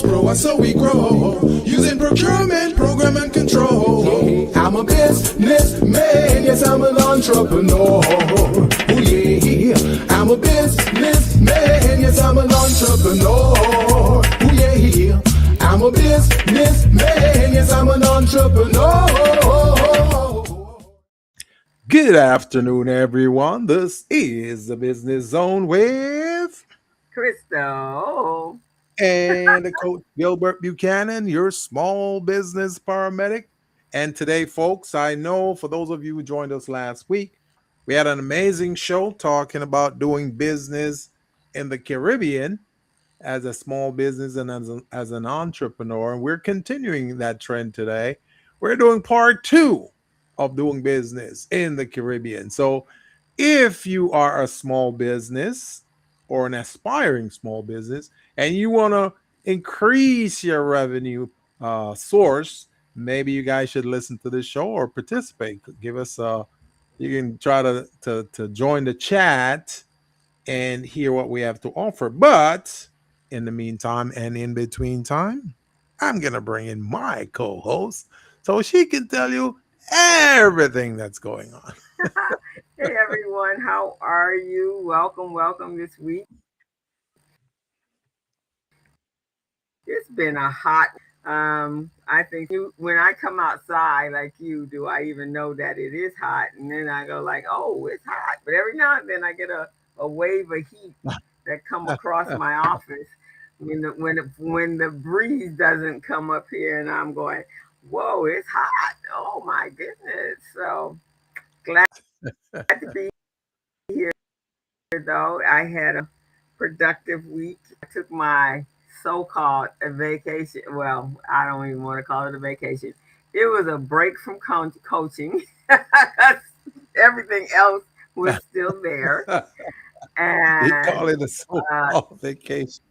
grow, and so we grow. Using procurement, program, and control. I'm a businessman, yes, I'm an entrepreneur. Oh yeah, I'm a businessman, yes, I'm an entrepreneur. Oh yeah, I'm a businessman, yes, I'm an entrepreneur. Good afternoon, everyone. This is the Business Zone with Crystal. and the coach Gilbert Buchanan, your small business paramedic. And today, folks, I know for those of you who joined us last week, we had an amazing show talking about doing business in the Caribbean as a small business and as an entrepreneur. And we're continuing that trend today. We're doing part two of doing business in the Caribbean. So if you are a small business or an aspiring small business and you want to increase your revenue source, maybe you guys should listen to this show or participate. Give us you can try to join the chat and hear what we have to offer. But in the meantime and in between time, I'm going to bring in my co host so she can tell you everything that's going on. Hey everyone, how are you? Welcome this week. It's been a hot I think when I come outside like you do, I even know that it is hot, and then I go like, oh, it's hot. But every now and then I get a wave of heat that come across my office when the breeze doesn't come up here, and I'm going, whoa, it's hot. Oh my goodness. So glad to be here though. I had a productive week. I took my so-called a vacation. Well, I don't even want to call it a vacation. It was a break from coaching. Everything else was still there. You call And it a so-called vacation.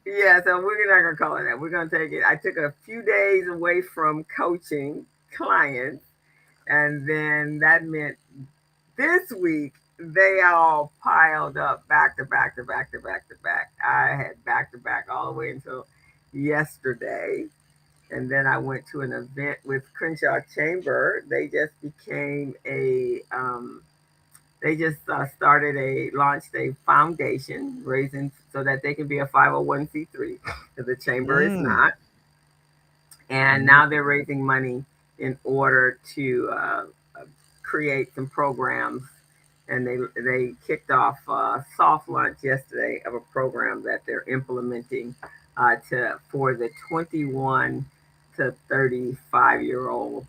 yeah, so we're not gonna call it that. We're gonna take it. I took a few days away from coaching clients, and then that meant this week they all piled up back to back to back to back to back. I had back to back all the way until yesterday. And then I went to an event with Crenshaw Chamber. They just became they just launched a foundation raising so that they can be a 501c3 because the chamber is Mm, not. And mm, now they're raising money in order to create some programs, and they kicked off a soft launch yesterday of a program that they're implementing to for the 21 to 35-year-old,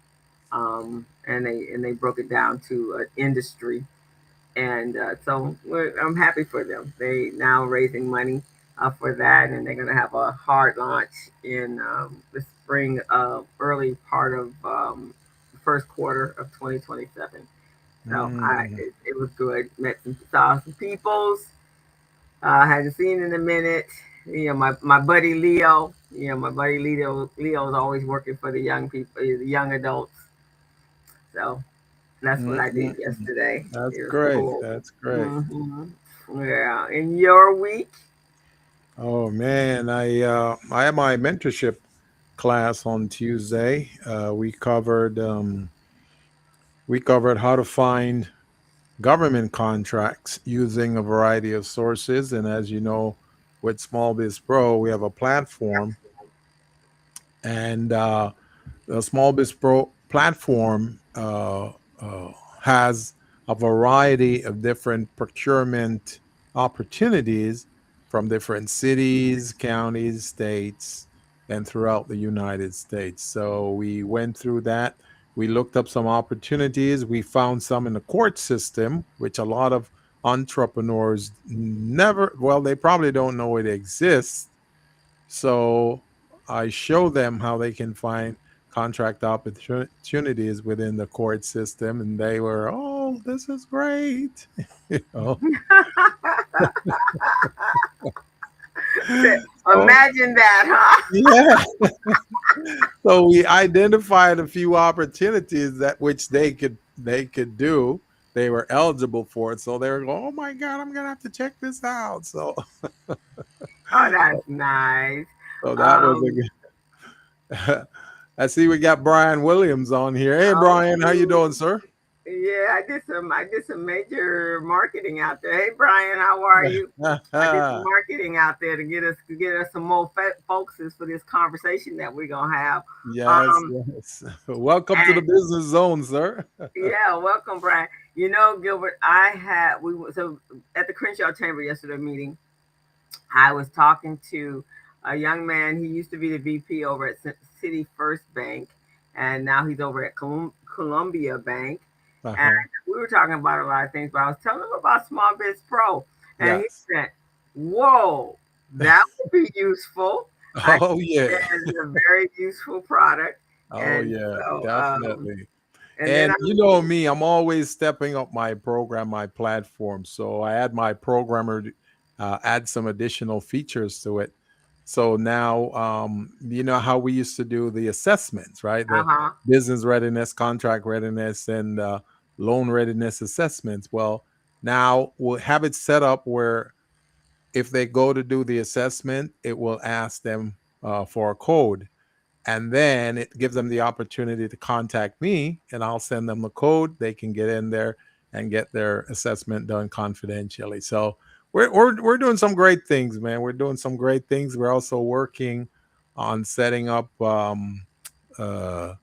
and they broke it down to an industry, and so I'm happy for them. They now raising money for that, and they're going to have a hard launch in the spring, early part of first quarter of 2027. So mm. it was good. Saw some peoples. Hadn't seen in a minute. My buddy Leo. My buddy Leo's always working for the young people, the young adults. So that's what Mm, I mm, did mm. yesterday. That's It was great. cool. That's great. hmm Yeah. In your week? Oh man, I had my mentorship class on Tuesday. We covered how to find government contracts using a variety of sources. And as you know, with Small Biz Pro, we have a platform, and the Small Biz Pro platform has a variety of different procurement opportunities from different cities, counties, states, and throughout the United States. So we went through that. We looked up some opportunities. We found some in the court system, which a lot of entrepreneurs never, well, they probably don't know it exists. So I show them how they can find contract opportunities within the court system, and they were, oh, this is great. you know? So Imagine that, huh? yeah, so we identified a few opportunities that which they could do. They were eligible for it, so they were going, oh my God, I'm gonna have to check this out. So Oh, that's nice. So that was a Um, good. I see we got Brian Williams on here. Hey, Brian, how you oh, doing, sir? yeah, I did some major marketing out there. Hey, Brian, how are you? I did some marketing out there to get us some more focuses for this conversation that we're gonna have. Yes, Um, yes. Welcome to the and business zone, sir. yeah, welcome, Brian. You know, Gilbert, I had we were so at the Crenshaw Chamber yesterday meeting. I was talking to a young man. He used to be the VP over at City First Bank, and now he's over at Columbia Bank. And Uh-huh. we were talking about a lot of things, but I was telling him about Small Biz Pro, and he Yes. said, "Whoa, that would be useful." I Oh yeah. said it's a very useful product, Oh and yeah, so definitely. and then And I you know me, I'm always stepping up my program, my platform. So I had my programmer add some additional features to it. So now, you know how we used to do the assessments, right? uh The huh business readiness, contract readiness, and loan readiness assessments. Well, now we'll have it set up where if they go to do the assessment, it will ask them for a code, and then it gives them the opportunity to contact me, and I'll send them the code. They can get in there and get their assessment done confidentially. So we're doing some great things, man. We're doing some great things. We're also working on setting up uh,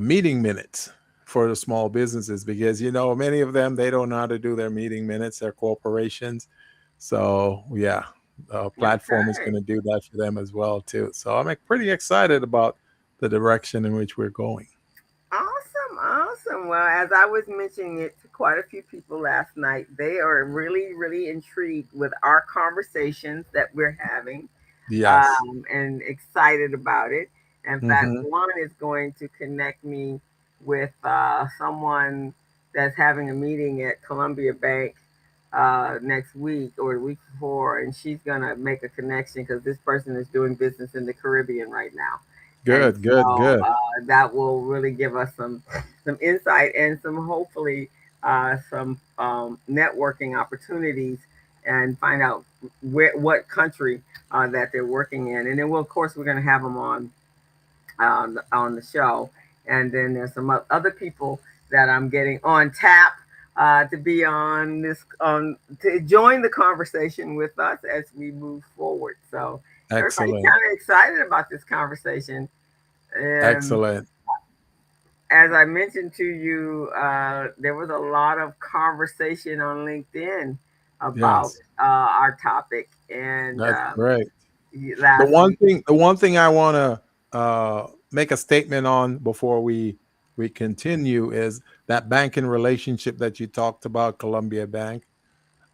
meeting minutes for the small businesses, because you know many of them, they don't know how to do their meeting minutes. They're corporations. So yeah, the platform is going okay. to do that for them as well too. So I'm like, pretty excited about the direction in which we're going. Awesome, awesome. Well, as I was mentioning it to quite a few people last night, they are really, really intrigued with our conversations that we're having, Yes. and excited about it. In fact, Hmm. one is going to connect me with someone that's having a meeting at Columbia Bank next week or the week before, and she's going to make a connection because this person is doing business in the Caribbean right now. And Good, good, so good. that will really give us some insight and some hopefully some networking opportunities and find out what country that they're working in. And then we'll, of course, we're going to have them on the show. And then there's some other people that I'm getting on tap to be on this to join the conversation with us as we move forward. So everybody's Excellent. kind of excited about this conversation. And Excellent. as I mentioned to you, there was a lot of conversation on LinkedIn about Yes, our topic and that's great. last week. The one thing I want to make a statement on before we continue is that banking relationship that you talked about, Columbia Bank.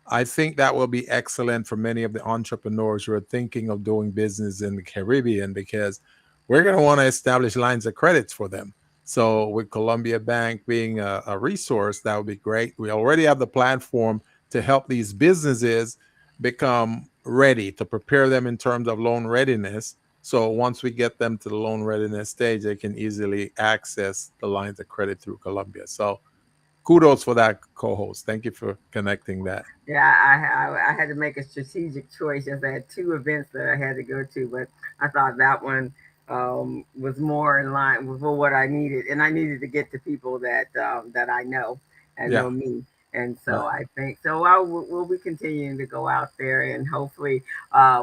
I think that will be excellent for many of the entrepreneurs who are thinking of doing business in the Caribbean, because we're going to want to establish lines of credits for them. So, with Columbia Bank being a resource, that would be great. We already have the platform to help these businesses become ready, to prepare them in terms of loan readiness. So, once we get them to the loan readiness stage, they can easily access the lines of credit through Columbia. So, kudos for that, co-host. Thank you for connecting that. Yeah, I had to make a strategic choice. As I had two events that I had to go to, but I thought that one was more in line with what I needed, and I needed to get to people that I know and know Yeah. me. And so Right. I think so. We'll be continuing to go out there, and hopefully,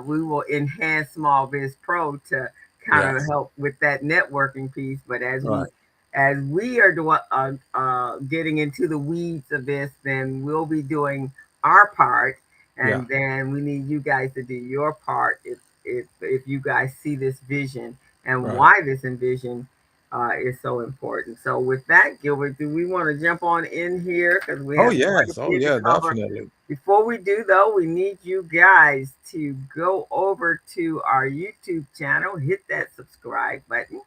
we will enhance Small Biz Pro to kind of Yes. help with that networking piece. But Right. as we are getting into the weeds of this, then we'll be doing our part, Yeah. and then we need you guys to do your part if you guys see this vision and Right. why this vision is so important. So with that, Gilbert, do we want to jump on in here because we Oh have quite a yes. Oh bit to yeah. cover? Definitely. Before we do, though, we need you guys to go over to our YouTube channel, hit that subscribe button,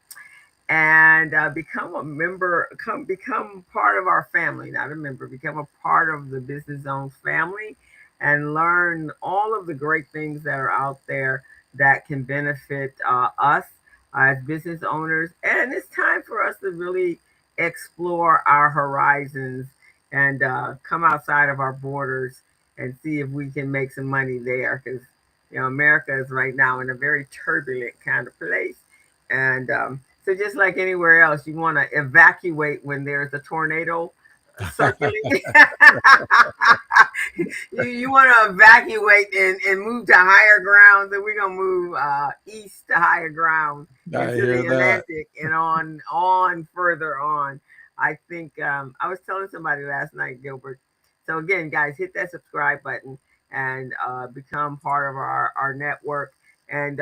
and become a member, become part of our family, not a member, become a part of the Business Zone family, and learn all of the great things that are out there that can benefit us as business owners. And it's time for us to really explore our horizons and come outside of our borders and see if we can make some money there, because America is right now in a very turbulent kind of place. And so, just like anywhere else, you want to evacuate when there's a tornado circulating. You want to evacuate and move to higher ground. So we're gonna move east to higher ground I into hear the that. Atlantic and on further on. I think I was telling somebody last night, Gilbert. So again, guys, hit that subscribe button and become part of our network. And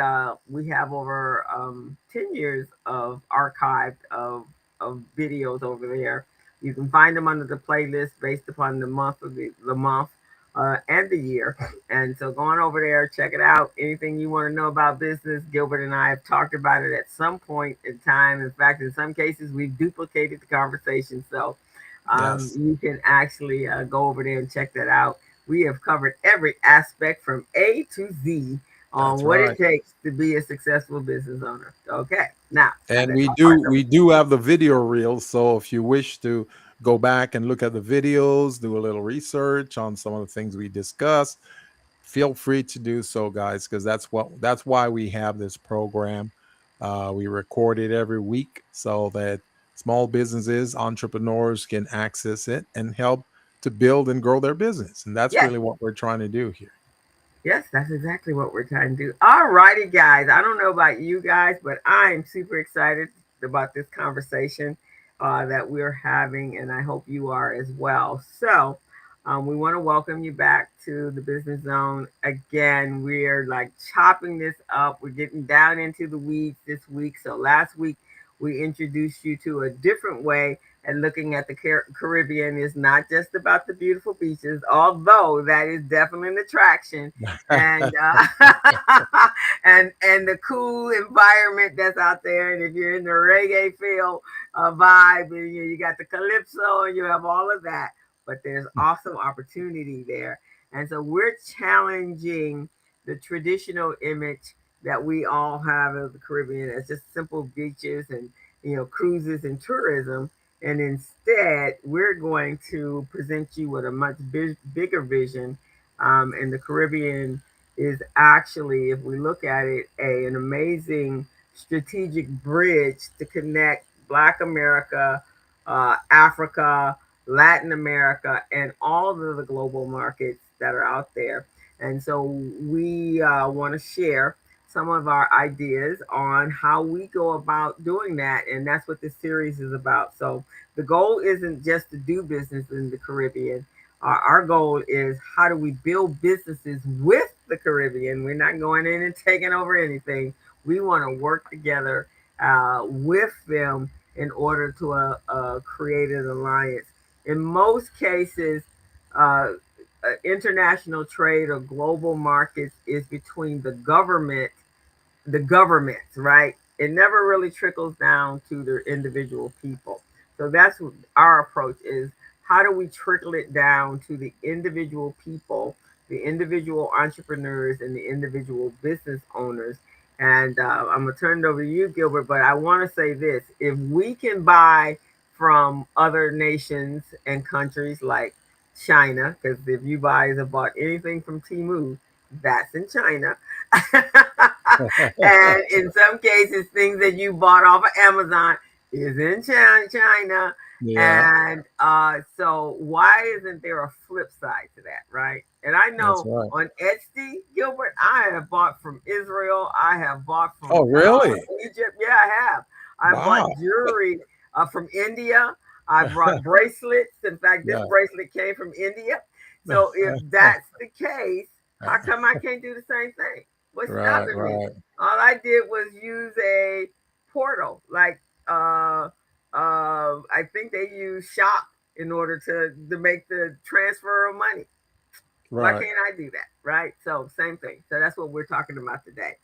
we have over 10 years of archived of videos over there. You can find them under the playlist based upon the month of the month and the year. And so go on over there, check it out. Anything you want to know about business, Gilbert and I have talked about it at some point in time. In fact, in some cases, we've duplicated the conversation. So Yes, you can actually go over there and check that out. We have covered every aspect from A to Z on that's what it right. takes to be a successful business owner. Okay, now And let's we talk about do number. we do have the video reels. So if you wish to go back and look at the videos, do a little research on some of the things we discussed, feel free to do so, guys, because that's why we have this program. We record it every week so that small businesses, entrepreneurs can access it and help to build and grow their business. And that's Yes, really what we're trying to do here. yes, that's exactly what we're trying to do. All righty, guys. I don't know about you guys, but I am super excited about this conversation that we're having, and I hope you are as well. So, we want to welcome you back to the Business Zone. Again, we're like chopping this up. We're getting down into the weeds this week. So, last week, we introduced you to a different way and looking at the Caribbean is not just about the beautiful beaches, although that is definitely an attraction, and and the cool environment that's out there. And if you're in the reggae feel vibe, and you got the calypso, and you have all of that, but there's also opportunity there. And so we're challenging the traditional image that we all have of the Caribbean as just simple beaches and cruises and tourism, and instead, we're going to present you with a much bigger vision. And the Caribbean is actually, if we look at it, an amazing strategic bridge to connect Black America, Africa, Latin America, and all of the global markets that are out there. And so we want to share some of our ideas on how we go about doing that. And that's what this series is about. So the goal isn't just to do business in the Caribbean. Our goal is how do we build businesses with the Caribbean? We're not going in and taking over anything. We want to work together with them in order to create an alliance. In most cases, uh, international trade or global markets is between the governments, right? It never really trickles down to the individual people. So that's what our approach is. How do we trickle it down to the individual people, the individual entrepreneurs, and the individual business owners? And I'm going to turn it over to you, Gilbert, but I want to say this. If we can buy from other nations and countries like China, because if you guys have bought anything from Timu, that's in China. And in some cases, things that you bought off of Amazon is in China. Yeah, And so, why isn't there a flip side to that, right? And I that's know right. on Etsy, Gilbert, I have bought from Israel. I have bought Oh, from really? Egypt. Yeah, I have. I bought Wow. jewelry from India. I brought bracelets. In fact, this Yeah. bracelet came from India. So, if that's the case, how come I can't do the same thing? What's Right, stopping me? right. All I did was use a portal, like I think they use Shop in order to make the transfer of money. Why Right. can't I do that? Right? So same thing. So that's what we're talking about today.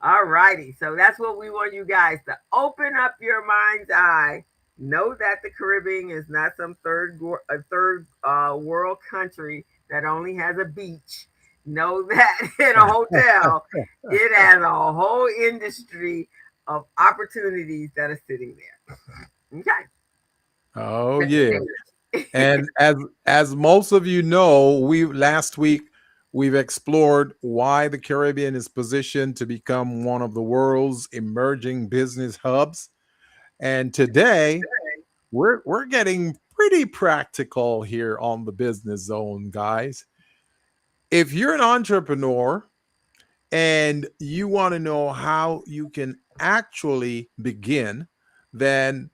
All righty. So that's what we want you guys to open up your mind's eye. Know that the Caribbean is not some third world country that only has a beach. Know that in a hotel, it has a whole industry of opportunities that are sitting there. Okay. Oh, Set the yeah. stage. And as most of you know, we last week We've explored why the Caribbean is positioned to become one of the world's emerging business hubs. And today, we're getting pretty practical here on the Business Zone, guys. If you're an entrepreneur and you want to know how you can actually begin, then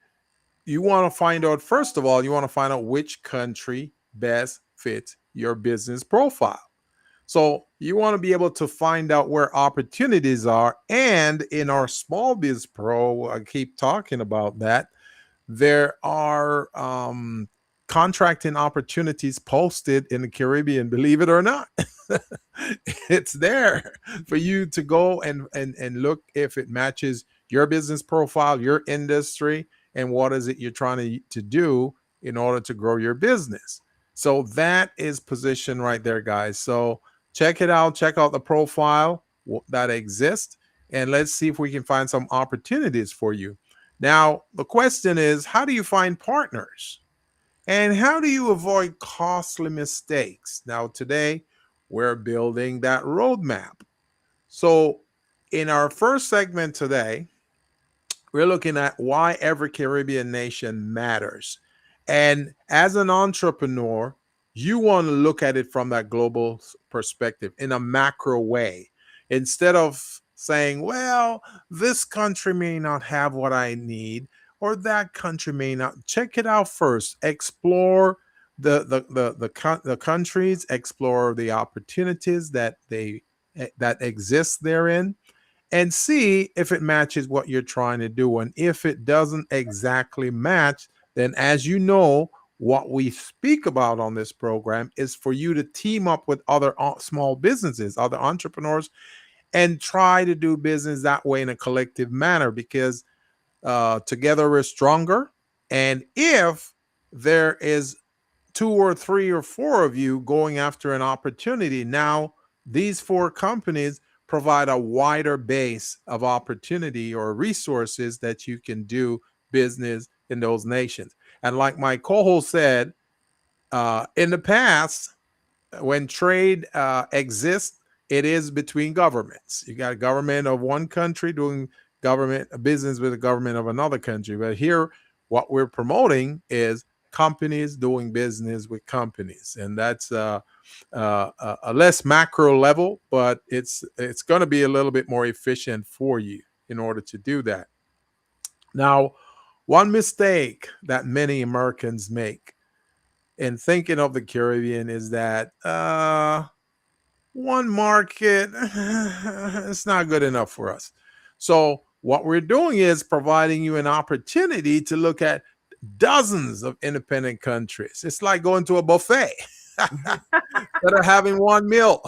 you want to find out, first of all, you want to find out which country best fits your business profile. So you want to be able to find out where opportunities are. And in our Small Biz Pro, I keep talking about that, there are contracting opportunities posted in the Caribbean, believe it or not. It's there for you to go and look if it matches your business profile, your industry, and what is it you're trying to do in order to grow your business. So that is position right there, guys. So check it out. Check out the profile that exists, and let's see if we can find some opportunities for you. Now, the question is, how do you find partners? And how do you avoid costly mistakes? Now, today, we're building that roadmap. So, in our first segment today, we're looking at why every Caribbean nation matters. And as an entrepreneur, you want to look at it from that global perspective in a macro way. Instead of saying, well, this country may not have what I need, or that country may not. Check it out first. Explore the countries, explore the opportunities that exist therein, and see if it matches what you're trying to do. And if it doesn't exactly match, then as you know, what we speak about on this program is for you to team up with other small businesses, other entrepreneurs, and try to do business that way in a collective manner, because together we're stronger. And if there is two or three or four of you going after an opportunity, now these four companies provide a wider base of opportunity or resources that you can do business in those nations. And like my co-host said, in the past, when trade exists, it is between governments. You got a government of one country doing government business with a government of another country. But here, what we're promoting is companies doing business with companies, and that's a less macro level, but it's going to be a little bit more efficient for you in order to do that. Now, one mistake that many Americans make in thinking of the Caribbean is that one market it's not good enough for us. So what we're doing is providing you an opportunity to look at dozens of independent countries. It's like going to a buffet. Instead of having one meal,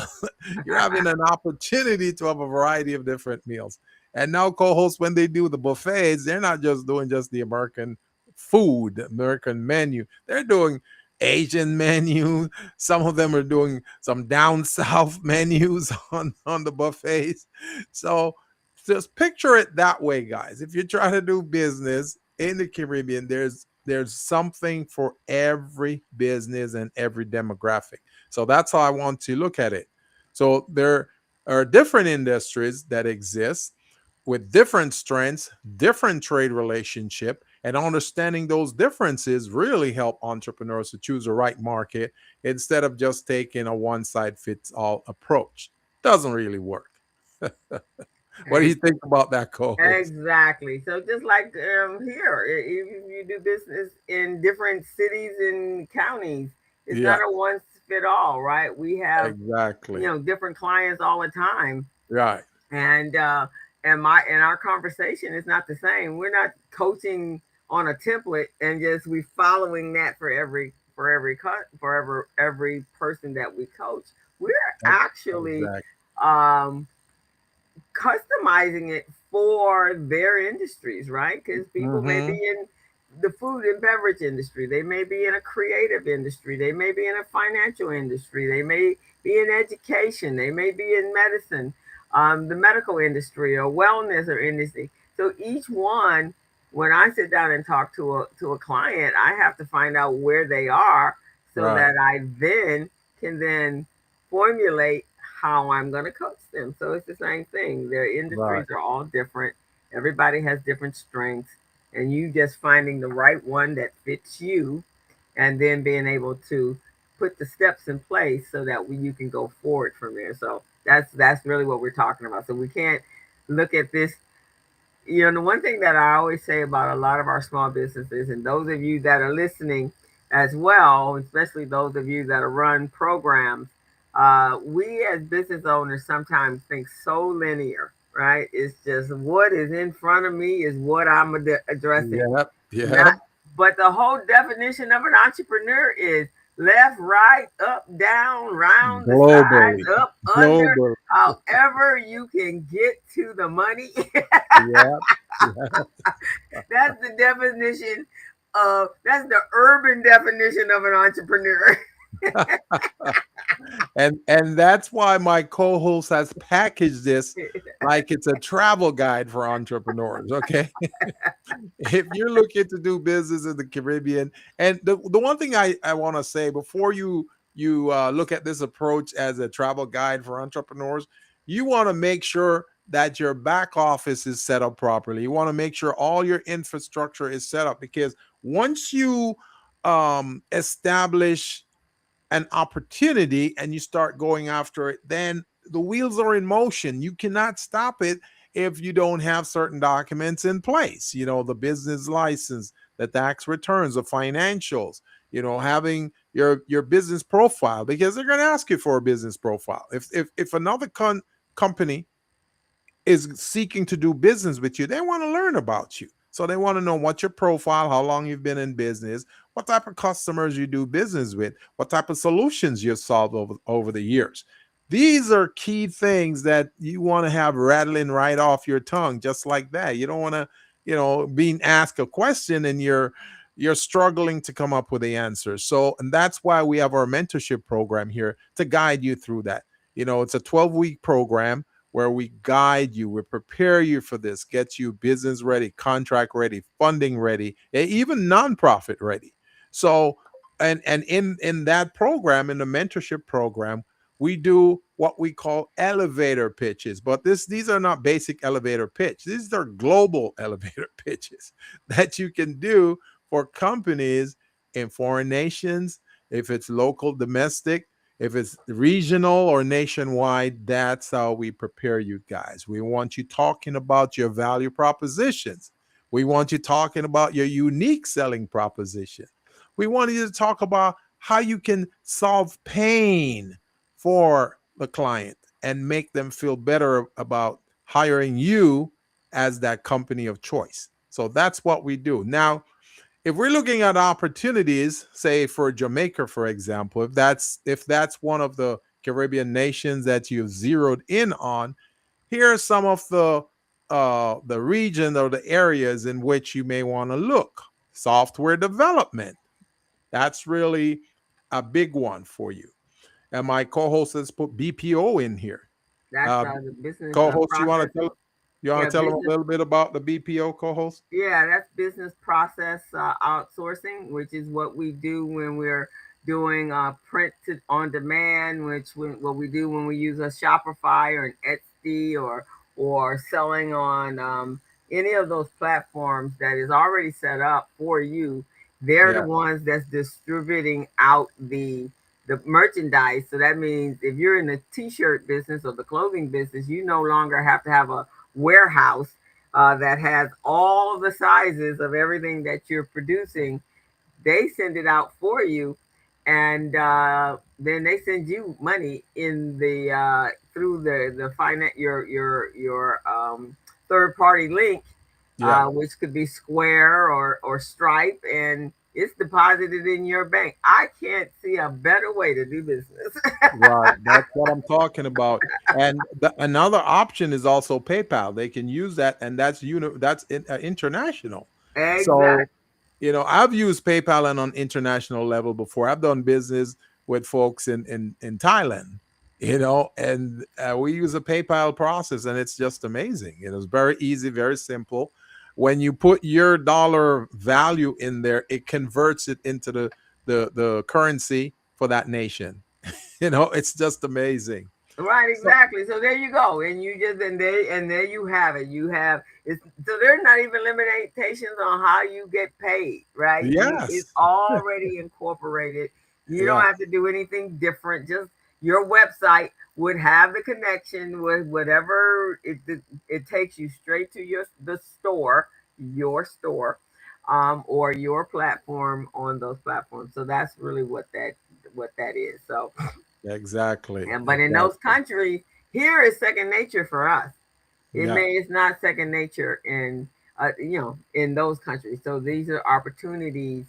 you're having an opportunity to have a variety of different meals. And now co-hosts, when they do the buffets, they're not just doing just the American food, American menu. They're doing Asian menu. Some of them are doing some down south menus on the buffets. So just picture it that way, guys. If you're trying to do business in the Caribbean, there's something for every business and every demographic. So that's how I want to look at it. So there are different industries that exist with different strengths, different trade relationship, and understanding those differences really help entrepreneurs to choose the right market instead of just taking a one size fits all approach. Doesn't really work. What do you think about that, co-host? Exactly. So just like here, if you do business in different cities and counties, it's not Yeah, a one fit all, right? We have, exactly. different clients all the time, Right. and our conversation is not the same. We're not coaching on a template and just we following that for every person that we coach. We're actually Exactly. um customizing it for their industries, right? Because people may be Mm-hmm. in the food and beverage industry, they may be in a creative industry, they may be in a financial industry, they may be in education, they may be in medicine, the medical industry, or wellness or industry. So each one, when I sit down and talk to a client, I have to find out where they are so Right. that I then can then formulate how I'm going to coach them. So it's the same thing. Their Right. industries are all different. Everybody has different strengths, and you just finding the right one that fits you, and then being able to put the steps in place so that you can go forward from there. So that's really what we're talking about. So we can't look at this. You know, the one thing that I always say about a lot of our small businesses, and those of you that are listening as well, especially those of you that are run programs, we as business owners sometimes think so linear, right? It's just what is in front of me is what I'm addressing. Yep. Not, Yep. but the whole definition of an entrepreneur is left, right, up, down, round, the sides, Globally. up, under, Global. however you can get to the money. Yep. Yep. That's the definition that's the urban definition of an entrepreneur. And that's why my co-host has packaged this like it's a travel guide for entrepreneurs. Okay. If you're looking to do business in the Caribbean, and the one thing I want to say before you look at this approach as a travel guide for entrepreneurs, you want to make sure that your back office is set up properly. You want to make sure all your infrastructure is set up, because once you establish an opportunity and you start going after it, then the wheels are in motion. You cannot stop it if you don't have certain documents in place. The business license, the tax returns, the financials, having your business profile, because they're going to ask you for a business profile. If another company is seeking to do business with you, they want to learn about you. So they want to know what your profile, how long you've been in business, what type of customers you do business with, what type of solutions you've solved over the years. These are key things that you want to have rattling right off your tongue, just like that. You don't want to, being asked a question and you're struggling to come up with the answer. So, and that's why we have our mentorship program here to guide you through that. It's a 12-week program where we guide you, we prepare you for this, get you business ready, contract ready, funding ready, even nonprofit ready. So, and in that program, in the mentorship program, we do what we call elevator pitches. But these are not basic elevator pitch. These are global elevator pitches that you can do for companies in foreign nations, if it's local, domestic, if it's regional or nationwide. That's how we prepare you guys. We want you talking about your value propositions. We want you talking about your unique selling proposition. We want you to talk about how you can solve pain for the client and make them feel better about hiring you as that company of choice. So that's what we do. Now, if we're looking at opportunities, say for Jamaica, for example, if that's one of the Caribbean nations that you've zeroed in on, here are some of the region or the areas in which you may want to look. Software development, that's really a big one for you. And my co-host has put BPO in here. That's Uh, the business Co-host, you want process. to tell you want Yeah, to tell them a business. little bit about the BPO, co-host? Yeah, that's business process outsourcing, which is what we do when we're doing print to on demand, what we do when we use a Shopify or an Etsy or selling on any of those platforms that is already set up for you. They're the Yeah. ones that's distributing out the merchandise. So that means if you're in the t-shirt business or the clothing business, you no longer have to have a warehouse that has all the sizes of everything that you're producing. They send it out for you, and then they send you money in the through the finance your third party link, Yeah. which could be Square or Stripe, and it's deposited in your bank. I can't see a better way to do business. Right, that's what I'm talking about. And another option is also PayPal. They can use that, and that's international. Exactly. So, I've used PayPal and on international level before. I've done business with folks in Thailand, and we use a PayPal process, and it's just amazing. It's very easy, very simple. When you put your dollar value in there, it converts it into the currency for that nation. It's just amazing. Right, So exactly. So there you go, and you just and there you have it. You have it's so there's not even limitations on how you get paid, right? It's yes, already incorporated. You don't yeah, have to do anything different. Just your website would have the connection with whatever it takes you straight to the store, your store, or your platform on those platforms. So that's really what that is. So exactly, and but in those exactly. countries, here is second nature for us. Yeah. It's not second nature in in those countries. So these are opportunities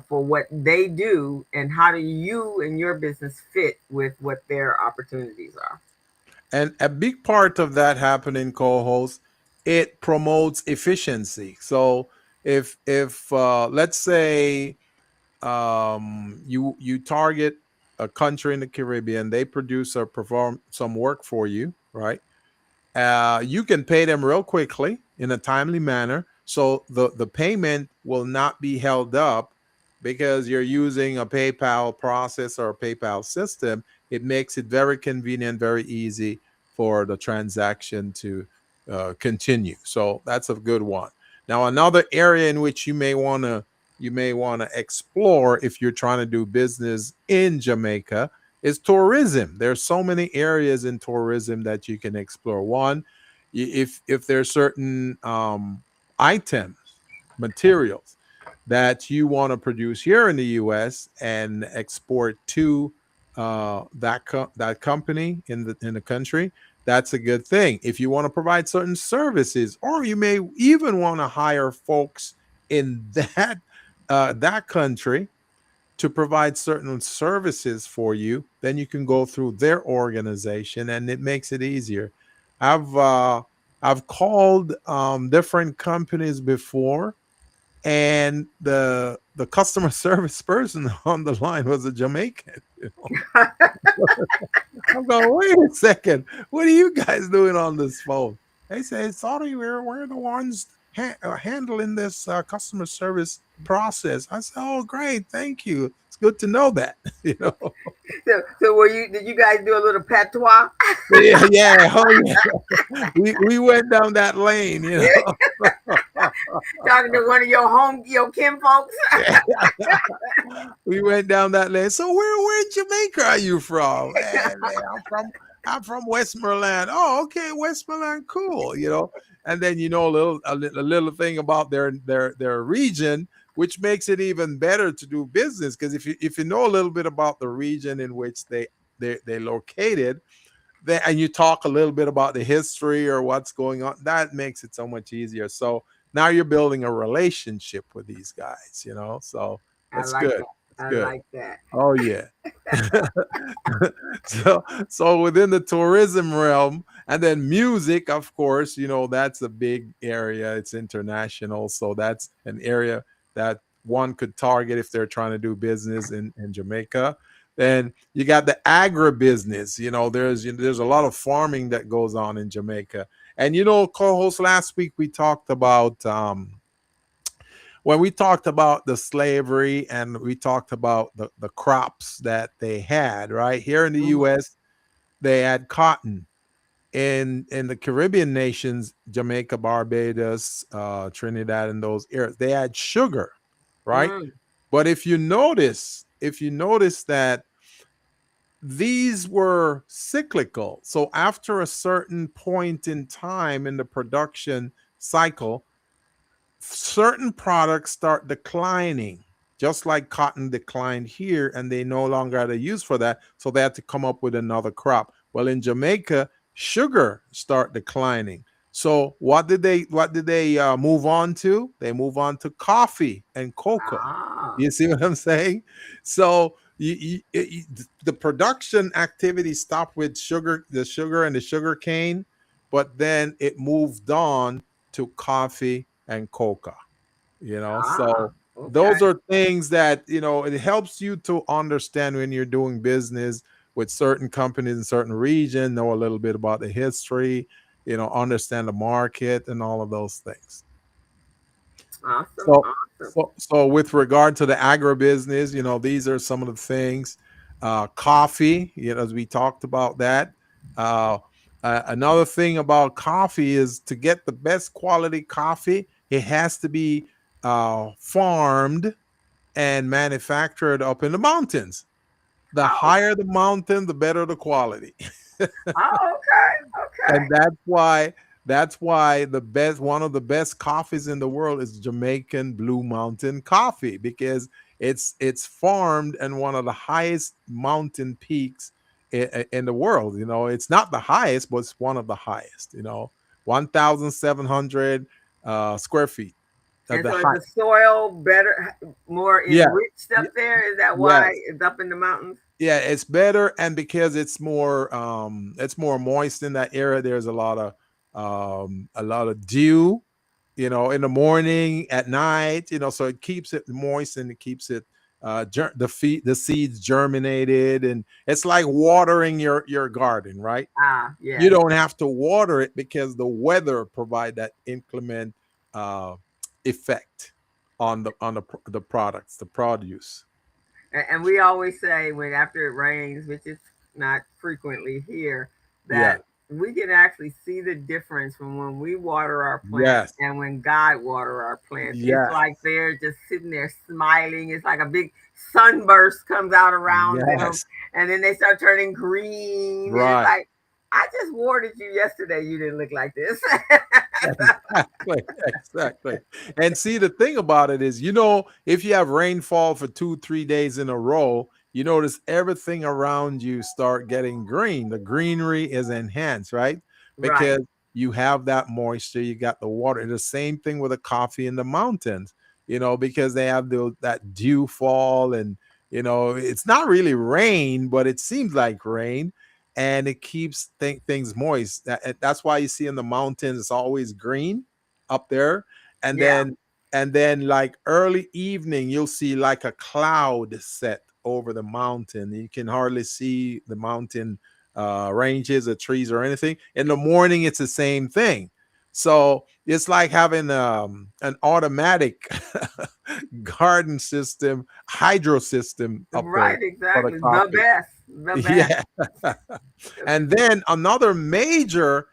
for what they do, and how do you and your business fit with what their opportunities are. And a big part of that happening, co-host, it promotes efficiency. So if let's say you target a country in the Caribbean, they produce or perform some work for you, right? You can pay them real quickly in a timely manner, so the payment will not be held up because you're using a PayPal process or a PayPal system. It makes it very convenient, very easy for the transaction to continue. So that's a good one. Now, another area in which you may want to explore if you're trying to do business in Jamaica is tourism. There's so many areas in tourism that you can explore. One, if there's certain items, materials that you want to produce here in the U.S. and export to that company in the country, that's a good thing. If you want to provide certain services, or you may even want to hire folks in that country to provide certain services for you, then you can go through their organization, and it makes it easier. I've uh, I've called different companies before, and the customer service person on the line was a Jamaican. I'm going, wait a second, what are you guys doing on this phone? They say, sorry, we're the ones handling this customer service process. I said, oh, great, thank you. It's good to know that. you know. So were you? Did you guys do a little patois? Yeah, yeah, oh yeah. We went down that lane. Talking to one of your kin folks? We went down that lane. So where in Jamaica are you from? Man, I'm from Westmoreland. Oh, okay, Westmoreland, cool. And then a little thing about their region, which makes it even better to do business, because if you know a little bit about the region in which they located, and you talk a little bit about the history or what's going on, that makes it so much easier. So now you're building a relationship with these guys. So I that's like good. that. It's I good. like that. Oh yeah. so within the tourism realm, and then music, of course, that's a big area. It's international, so that's an area that one could target if they're trying to do business in Jamaica. Then you got the agribusiness. There's a lot of farming that goes on in Jamaica. And co-host, last week we talked about when we talked about the slavery, and we talked about the crops that they had, right? Here in the Hmm. US, they had cotton. In the Caribbean nations, Jamaica, Barbados, Trinidad, and those areas, they had sugar, right? Mm. But if you notice that these were cyclical. So after a certain point in time in the production cycle, certain products start declining, just like cotton declined here, and they no longer had a use for that. So they had to come up with another crop. Well, in Jamaica, sugar start declining. So what did they move on to? They move on to coffee and cocoa. Ah. You see what I'm saying? So the production activity stopped with the sugar and the sugar cane, but then it moved on to coffee and coca. Ah. So Okay. those are things that it helps you to understand when you're doing business with certain companies in certain region, know a little bit about the history, understand the market and all of those things. Awesome. So, Awesome. so with regard to the agribusiness, these are some of the things. Coffee, as we talked about that. Uh, Another thing about coffee is to get the best quality coffee, it has to be farmed and manufactured up in the mountains. The Oh, higher the mountain, the better the quality. oh, okay, And okay. that's why the best one of the best coffees in the world is Jamaican Blue Mountain coffee, because it's farmed in one of the highest mountain peaks in the world. It's not the highest, but it's one of the highest. 1,700 square feet. And The so is high. the soil better, more Yeah. enriched Yeah. up there? Is that why Yes. it's up in the mountains? Yeah, it's better, and because it's more moist in that area. There's a lot of dew, in the morning, at night, so it keeps it moist, and it keeps it the seeds germinated, and it's like watering your garden, right? Ah, You yes. don't have to water it because the weather provide that inclement uh effect on the products, the produce. And we always say when after it rains, which is not frequently here, Yeah. that we can actually see the difference from when we water our plants Yes. and when God water our plants. It's Yes. like they're just sitting there smiling. It's like a big sunburst comes out around them, Yes. and then they start turning green, and it's Right. like, I just watered you yesterday. You didn't look like this. Exactly. Exactly. And see, the thing about it is, if you have rainfall for 2, 3 days in a row, you notice everything around you start getting green. The greenery is enhanced, right? Right. Because you have that moisture, you got the water. And the same thing with the coffee in the mountains, because they have that dew fall, and it's not really rain, but it seems like rain, and it keeps things moist. That's why you see in the mountains it's always green up there, and Yeah. then like early evening you'll see like a cloud set over the mountain. You can hardly see the mountain ranges or trees or anything. In the morning, it's the same thing. So it's like having an automatic garden system, hydro system up there Right. for the Exactly. The coffee. best. The best. Yeah. And then another major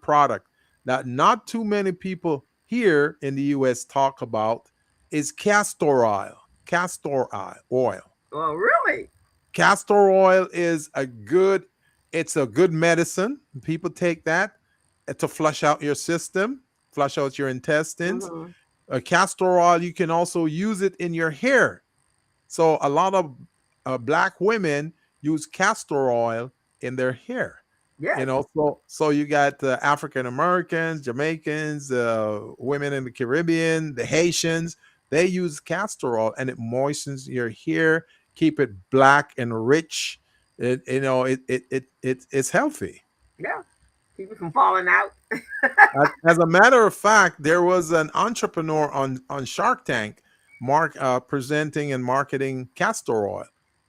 product that not too many people here in the US talk about is castor oil. Castor oil. Well, really. Castor oil it's a good medicine. People take that to flush out your system, flush out your intestines. Hmm. Castor oil, you can also use it in your hair. So a lot of black women use castor oil in their hair. Yes. So you got African Americans, Jamaicans, women in the Caribbean, the Haitians. They use castor oil, and it moistens your hair, keep it black and rich. It's healthy. Yeah. Keep it from falling out. As a matter of fact, there was an entrepreneur on Shark Tank, presenting and marketing castor oil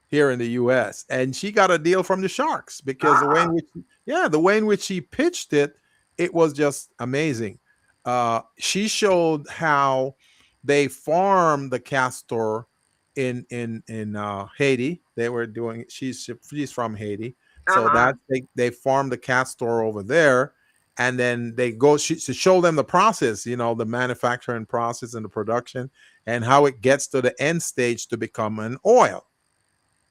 here in the U.S., and she got a deal from the sharks because Ah, the way in which she pitched it, it was just amazing. She showed how they farm the castor in Haiti. They were doing. She's from Haiti, so uh-huh. that they farm the castor over there, and then they go to show them the process, the manufacturing process and the production, and how it gets to the end stage to become an oil.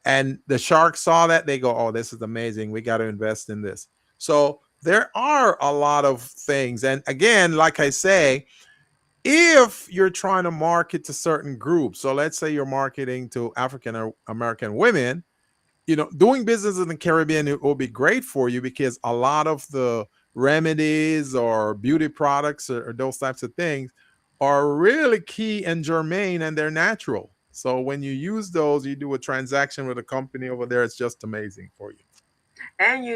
And the sharks saw that, they go, oh, this is amazing, we got to invest in this. So there are a lot of things, and again, like I say, if you're trying to market to certain groups, so let's say you're marketing to African American women, doing business in the Caribbean, it will be great for you because a lot of the remedies or beauty products or those types of things are really key and germane, and they're natural. So when you use those, you do a transaction with a company over there, it's just amazing for you. And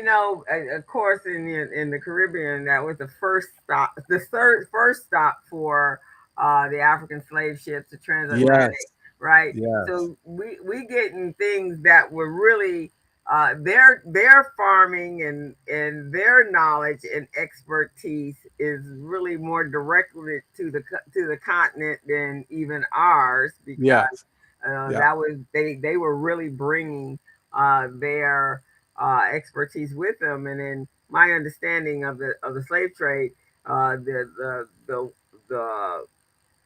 of course, in the Caribbean, that was the first stop, the third first stop for the African slave ships, the transatlantic, Yes. right? Yes. So we getting things that were really their farming and their knowledge and expertise is really more directed to the continent than even ours, because Yes. Yeah. that was they were really bringing their expertise with them. And then my understanding of the slave trade, the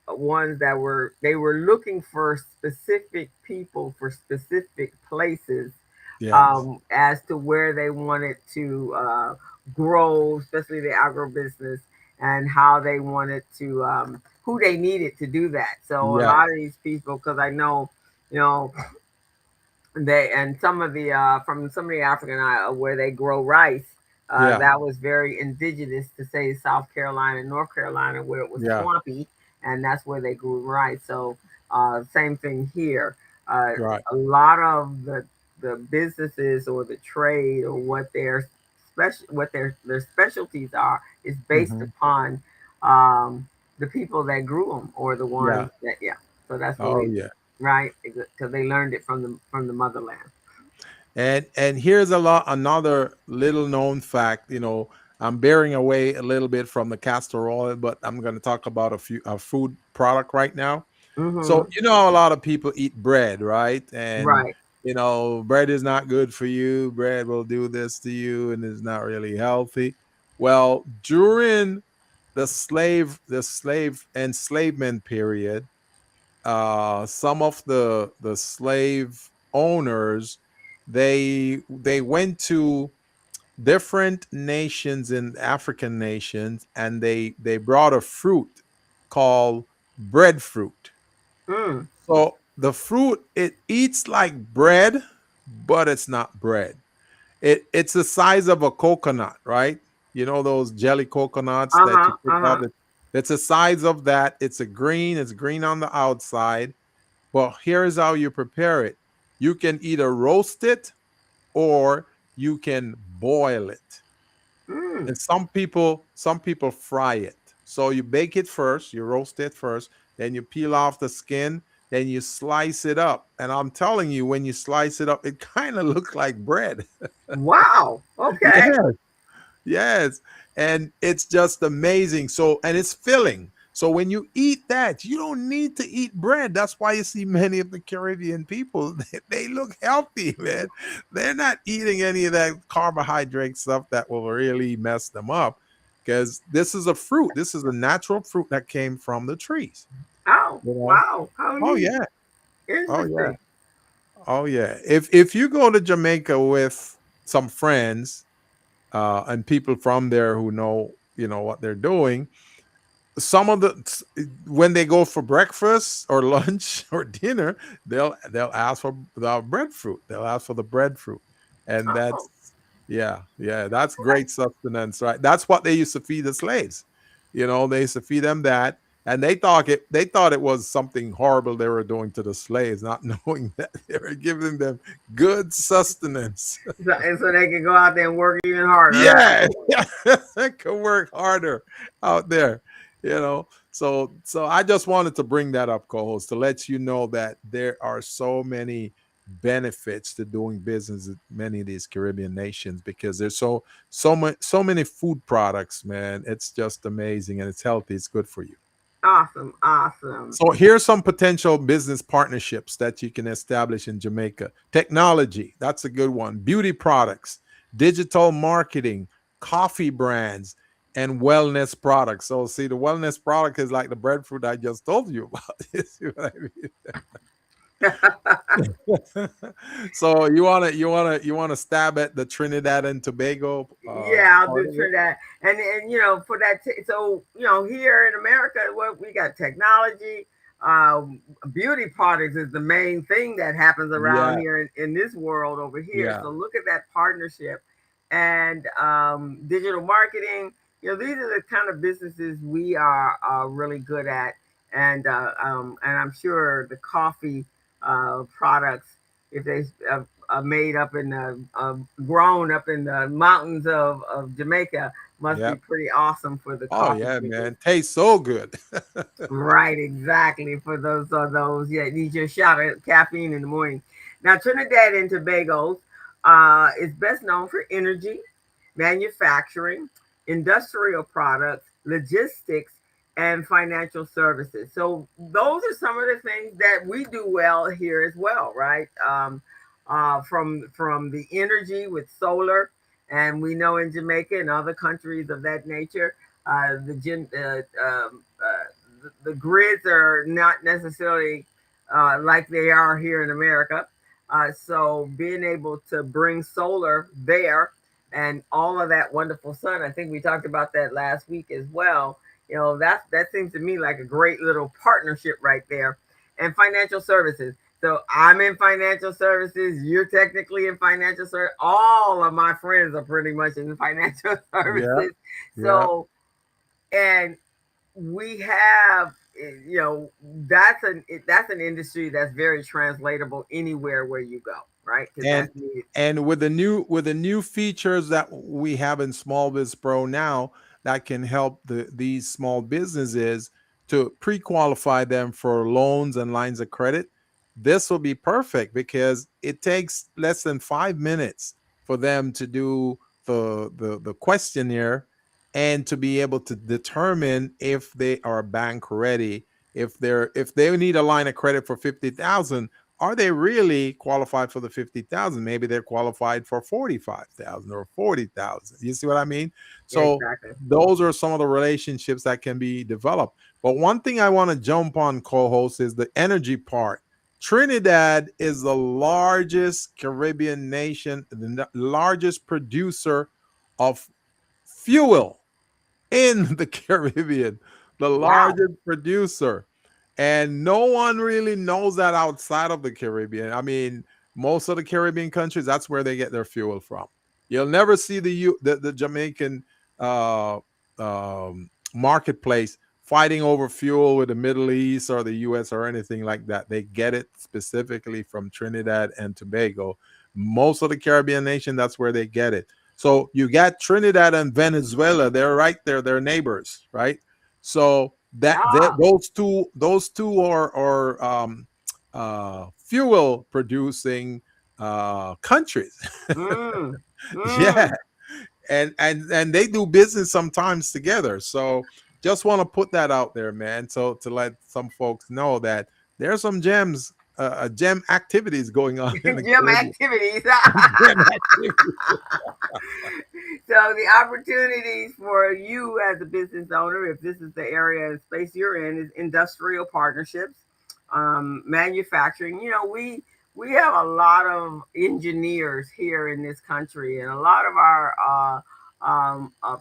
ones that they were looking for specific people for specific places, Yes. as to where they wanted to grow, especially the agribusiness, and how they wanted to, who they needed to do that. So a lot Yes. of these people, because I know, you know, they and some of the from some of the African where they grow rice, Yeah. that was very indigenous to say South Carolina and North Carolina where it was Yeah. swampy, and that's where they grew rice. So same thing here. Right. A lot of the businesses or the trade or what their specialties are is based Hmm. upon the people that grew them or the Yeah. ones that, yeah. So that's what Oh we, yeah. right, because they learned it from the motherland. And here's another little known fact. I'm bearing away a little bit from the castor oil, but I'm going to talk about a food product right now. So Mm-hmm. a lot of people eat bread, right? And Right. bread is not good for you. Bread will do this to you, and is not really healthy. Well, during the slave enslavement period, some of the slave owners, they went to different nations in African nations, and they brought a fruit called breadfruit. Mm. So the fruit, it eats like bread, but it's not bread. It's the size of a coconut, right? Those jelly coconuts that you Uh-huh. pick up. Uh-huh. It's the size of that. It's green on the outside. Well, here's how you prepare it. You can either roast it or you can boil it. Mm. And some people fry it. So you bake it first, you roast it first, then you peel off the skin, then you slice it up. And I'm telling you, when you slice it up, it kind of looks like bread. Wow. Okay. Yeah. Yes. And it's just amazing. So, and it's filling. So when you eat that, you don't need to eat bread. That's why you see many of the Caribbean people, they look healthy, man. They're not eating any of that carbohydrate stuff that will really mess them up, because this is a fruit. This is a natural fruit that came from the trees. Oh, You know? wow. How Oh neat. yeah. Oh yeah. Interesting. Oh yeah. If you go to Jamaica with some friends, and people from there who know what they're doing, some of the when they go for breakfast or lunch or dinner, they'll ask for the breadfruit. They'll ask for the breadfruit, and Oh, yeah, that's great sustenance, right? That's what they used to feed the slaves. They used to feed them that, and they thought it was something horrible they were doing to the slaves, not knowing that they were giving them good sustenance. and so they can go out there and work even harder, huh? Yeah, I could work harder out there, So I just wanted to bring that up, co-host, to let you know that there are so many benefits to doing business with many of these Caribbean nations, because there's so many food products, man. It's just amazing, and it's healthy. It's good for you. Awesome. Awesome. So here's some potential business partnerships that you can establish in Jamaica. Technology, that's a good one. Beauty products, digital marketing, coffee brands, and wellness products. So see, the wellness product is like the breadfruit I just told you about. You see what I mean? So you wanna stab at the Trinidad and Tobago Yeah, I'll part do of it? Trinidad, and for that. So here in America, what we got technology, beauty products is the main thing that happens around Yeah, here in this world over here. yeah, So look at that partnership, and digital marketing. These are the kind of businesses we are really good at, and I'm sure the coffee products, if they made up in the grown up in the mountains of Jamaica, must be yeah. pretty awesome for the Oh coffee yeah, drinkers. man. Tastes so good. Right, exactly. For those, yeah, need your shot of caffeine in the morning. Now, Trinidad and Tobago is best known for energy, manufacturing, industrial products, logistics, and financial services. So those are some of the things that we do well here as well, right? from the energy with solar, and we know in Jamaica and other countries of that nature, the grids are not necessarily like they are here in America. So being able to bring solar there and all of that wonderful sun, I think we talked about that last week as well. That seems to me like a great little partnership right there. And financial services. So I'm in financial services. You're technically in financial service. All of my friends are pretty much in financial Yeah. services. Yeah. So, and we have, you know, that's an industry that's very translatable anywhere where you go, right? Because and that's needed. and with the new features that we have in Small Biz Pro now that can help these small businesses to pre-qualify them for loans and lines of credit, this will be perfect because it takes less than 5 minutes for them to do the questionnaire and to be able to determine if they are bank ready, if they need a line of credit for 50,000, are they really qualified for the 50,000? Maybe they're qualified for 45,000 or 40,000. You see what I mean? So Exactly. those are some of the relationships that can be developed. But one thing I want to jump on, co-host, is the energy part. Trinidad is the largest Caribbean nation, the largest producer of fuel in the Caribbean, the Wow. largest producer. And no one really knows that outside of the Caribbean. I mean, most of the Caribbean countries, that's where they get their fuel from. You'll never see the Jamaican uh, marketplace fighting over fuel with the Middle East or the US or anything like that. They get it specifically from Trinidad and Tobago. Most of the Caribbean nation, that's where they get it. So you got Trinidad and Venezuela. They're right there. They're neighbors, right? So Ah. those two are fuel producing countries. Mm. Yeah, Mm. and they do business sometimes together. So just want to put that out there, man. So to let some folks know that there's some gem activities going on in the Gym Caribbean. activities. Gem activities. So the opportunities for you as a business owner, if this is the area and space you're in, is industrial partnerships, manufacturing. We have a lot of engineers here in this country, and a lot of our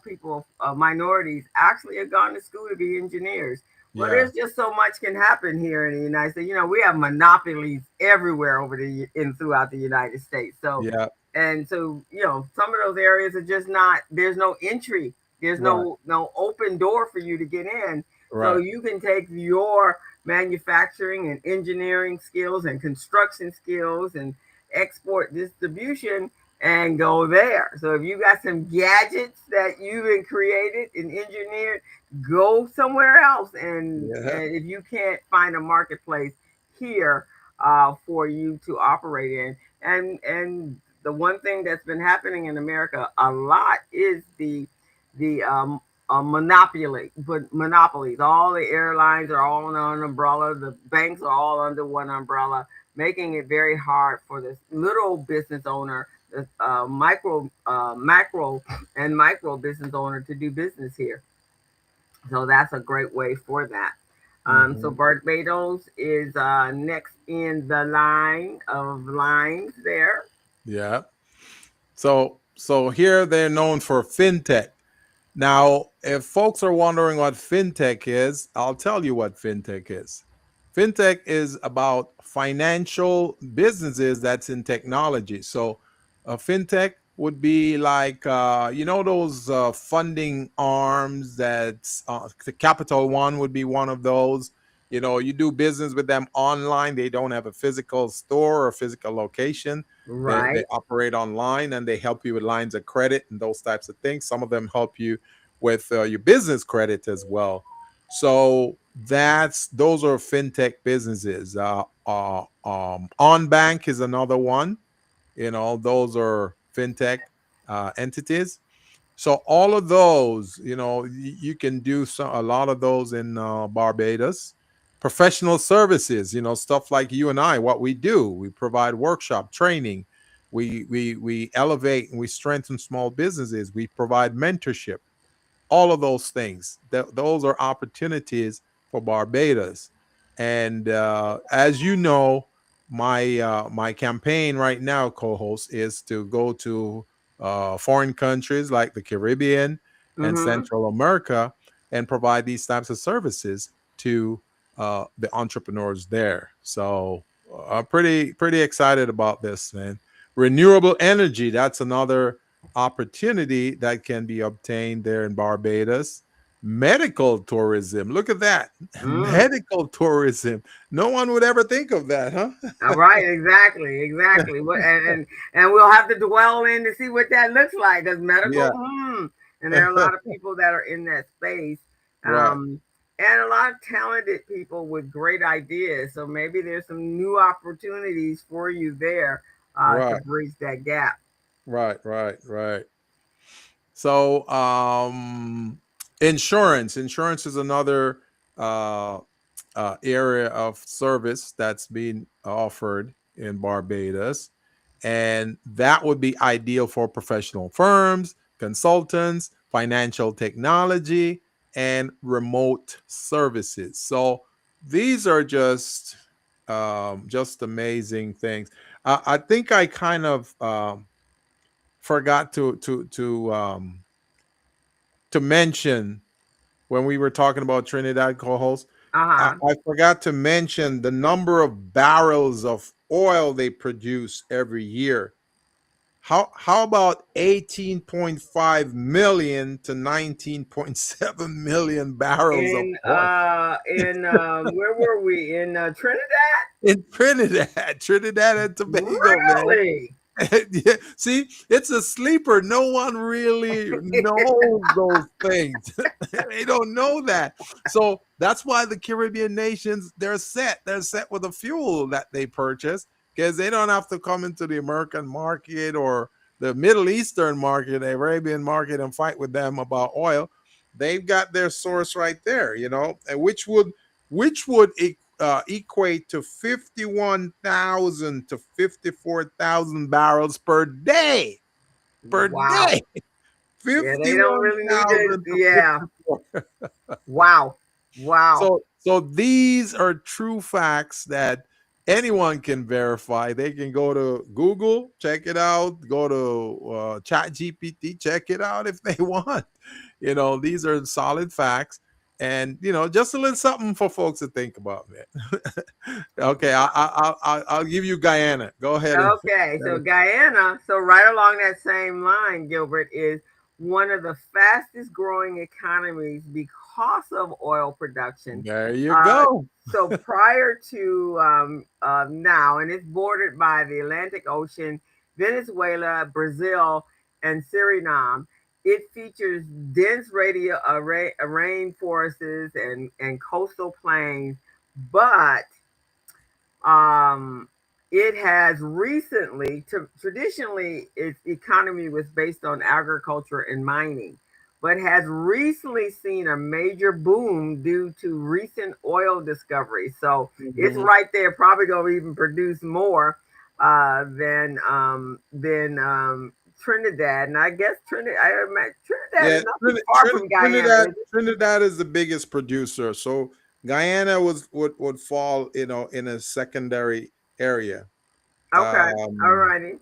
people, minorities, actually have gone to school to be engineers. Well, Yeah, there's just so much can happen here in the United States. We have monopolies everywhere over the in throughout the United States. So yeah, and so, some of those areas are just not, there's no entry, there's right, no open door for you to get in. So right. you can take your manufacturing and engineering skills and construction skills and export distribution and go there. So if you got some gadgets that you've been created and engineered, go somewhere else. And, Yeah. and if you can't find a marketplace here for you to operate in, and the one thing that's been happening in America a lot is the monopoly, but monopolies. All the airlines are all under one umbrella. The banks are all under one umbrella, making it very hard for this little business owner, the macro and micro business owner to do business here. So that's a great way for that. So Hmm. Barbados is next in the line of lines there. Yeah. So here they're known for fintech. Now, if folks are wondering what fintech is, I'll tell you what fintech is. Fintech is about financial businesses that's in technology. So, fintech would be like, those funding arms that's the Capital One would be one of those. You do business with them online. They don't have a physical store or physical location. They Right. operate online and they help you with lines of credit and those types of things. Some of them help you with your business credit as well. So those are fintech businesses. On bank is another one. Those are fintech entities. So all of those, you can do a lot of those in Barbados. professional services, stuff like you and I, what we do. We provide workshop training. We elevate and we strengthen small businesses. We provide mentorship, all of those things. Those are opportunities for Barbados. And as you know, my campaign right now, co-host, is to go to foreign countries like the Caribbean and Mm-hmm. Central America and provide these types of services to the entrepreneurs there. So I'm pretty excited about this, man. Renewable energy, that's another opportunity that can be obtained there in Barbados. Medical tourism. Look at that. Mm. Medical tourism. No one would ever think of that, huh? All right, exactly, exactly. And we'll have to dwell in to see what that looks like. Because medical, Yeah. and there are a lot of people that are in that space, Right. um, and a lot of talented people with great ideas. So maybe there's some new opportunities for you there to Right. bridge that gap. Right. Right. Right. So insurance is another uh area of service that's being offered in Barbados. And that would be ideal for professional firms, consultants, financial technology, and remote services. So these are just amazing things. I think I kind of forgot to mention when we were talking about Trinidad, co-host. Uh huh. I forgot to mention the number of barrels of oil they produce every year. How about 18.5 million to 19.7 million barrels of oil In where were we in Trinidad? in Trinidad, Trinidad and Tobago, man? Really? Yeah, see, it's a sleeper. No one really knows those things. They don't know that. So that's why the Caribbean nations, they're set. They're set with the fuel that they purchase because they don't have to come into the American market or the Middle Eastern market, the Arabian market, and fight with them about oil. They've got their source right there, and which would equate to 51,000 to 54,000 barrels per day. Per Wow. day. Yeah, they don't really need to. 51,000 to Yeah. 54. Wow. Wow. So these are true facts that anyone can verify. They can go to Google, check it out, go to Chat GPT, check it out if they want. These are solid facts. And just a little something for folks to think about, man. Okay, I'll give you Guyana. Go ahead and Okay, so Guyana, so right along that same line, Gilbert, is one of the fastest growing economies because of oil production. there you Uh, go. so prior to now, and it's bordered by the Atlantic Ocean, Venezuela, Brazil, and Suriname. It features dense rainforests and coastal plains, but um, it has recently, traditionally, its economy was based on agriculture and mining, but has recently seen a major boom due to recent oil discoveries. So it's Mhm. right there, probably going to even produce more than Trinidad. And I guess Trinidad Yeah, is not too far from Guyana, Trinidad is it? Trinidad is the biggest producer. So Guyana would fall, in a secondary area. Okay, all Um, righty.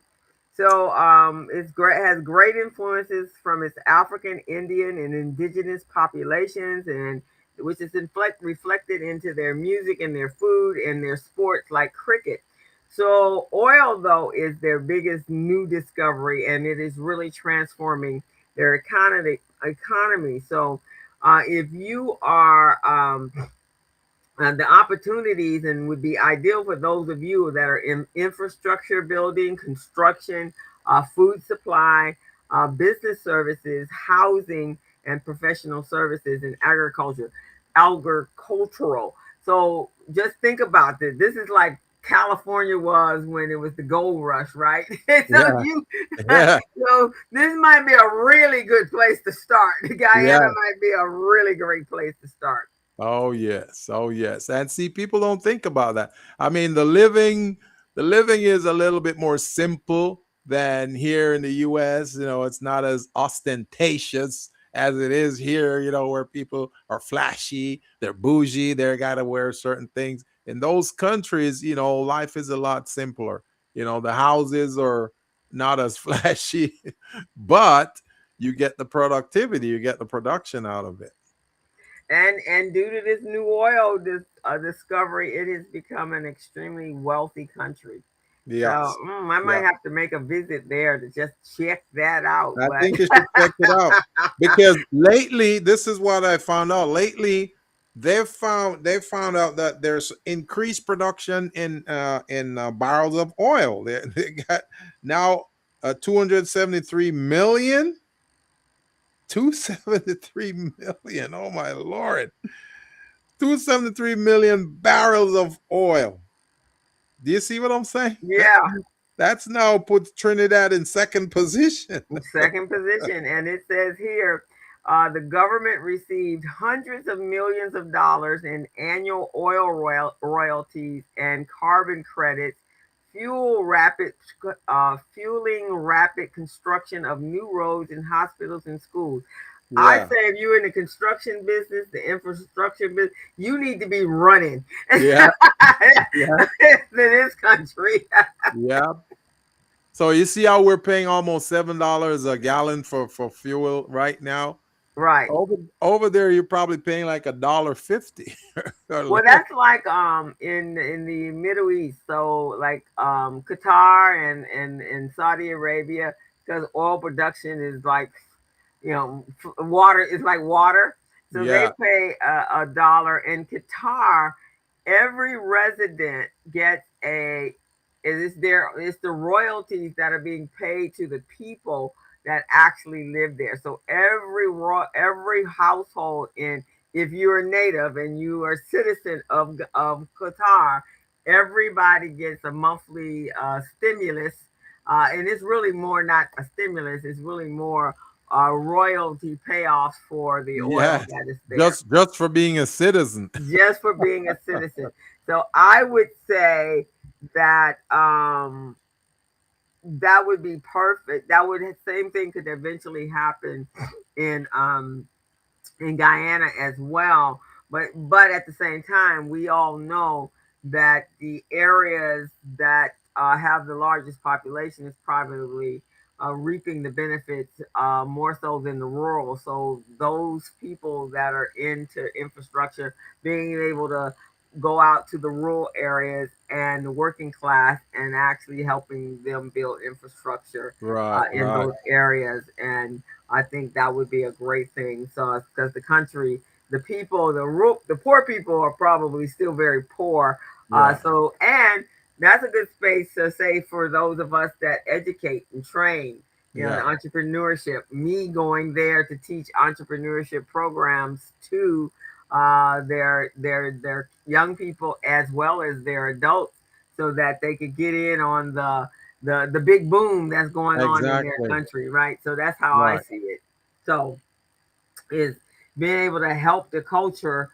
So it's great, has great influences from its African, Indian, and indigenous populations, and which is reflected into their music and their food and their sports like cricket. So oil, though, is their biggest new discovery, and it is really transforming their economy. So if you are the opportunities and would be ideal for those of you that are in infrastructure building, construction, food supply, business services, housing, and professional services in agricultural. So just think about this. This is like California was when it was the gold rush, right? so yeah, you, yeah, so this might be a really good place to start. yeah, Guyana might be a really great place to start. Oh yes. Oh yes. And see, people don't think about that. I mean, the living is a little bit more simple than here in the US. It's not as ostentatious as it is here, where people are flashy, they're bougie, they gotta wear certain things. In those countries, life is a lot simpler. The houses are not as flashy, but you get the productivity, you get the production out of it. And due to this new oil discovery, it has become an extremely wealthy country. So Yes. I might Yeah. have to make a visit there to just check that out. I But think you should check it out because lately, this is what I found out. Lately, they found out that there's increased production in barrels of oil. They got now 273 million. 273 million. Oh my lord. 273 million barrels of oil. Do you see what I'm saying? yeah, That's now puts Trinidad in second position. second position, and it says here. The government received hundreds of millions of dollars in annual oil royalties and carbon credits, fueling rapid construction of new roads and hospitals and schools. I Yeah. say if you're in the construction business, the infrastructure business, you need to be running Yeah. Yeah. in this country. Yeah. So you see how we're paying almost $7 a gallon for fuel right now. Right. Over there, you're probably paying like $1.50 or Well, less. that's like in the Middle East, so like Qatar and Saudi Arabia, because oil production is like water is like water, so they Yeah. pay a dollar. In Qatar, every resident gets a it's the royalties that are being paid to the people that actually live there. So every household in if you're a native and you are a citizen of Qatar, everybody gets a monthly stimulus, and it's really more not a stimulus; it's really more royalty payoffs for the oil Yeah. that is there, Just for being a citizen. just for being a citizen. So I would say that that would be perfect. That would same thing could eventually happen in Guyana as well. But at the same time, we all know that the areas that have the largest population is probably reaping the benefits more so than the rural. So those people that are into infrastructure, being able to go out to the rural areas and the working class and actually helping them build infrastructure Right, in right. those areas. And I think that would be a great thing. So because the country, the people, the poor people are probably still very poor. Yeah. And that's a good space to say for those of us that educate and train, the Yeah. entrepreneurship. Me going there to teach entrepreneurship programs to their young people as well as their adults, so that they could get in on the big boom that's going on in their Exactly. country, right? So that's how I Right. see it. So is being able to help the culture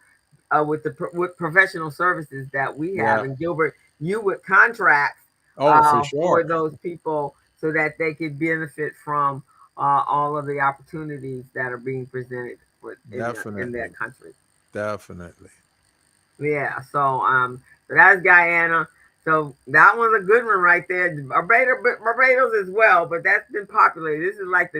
with with professional services that we have. Yeah. And Gilbert, you would contract Oh, for for sure. those people so that they could benefit from all of the opportunities that are being presented in Definitely. that country. Definitely. Yeah, so that's Guyana. So that one's a good one right there. Barbados as well, but that's been populated. This is like the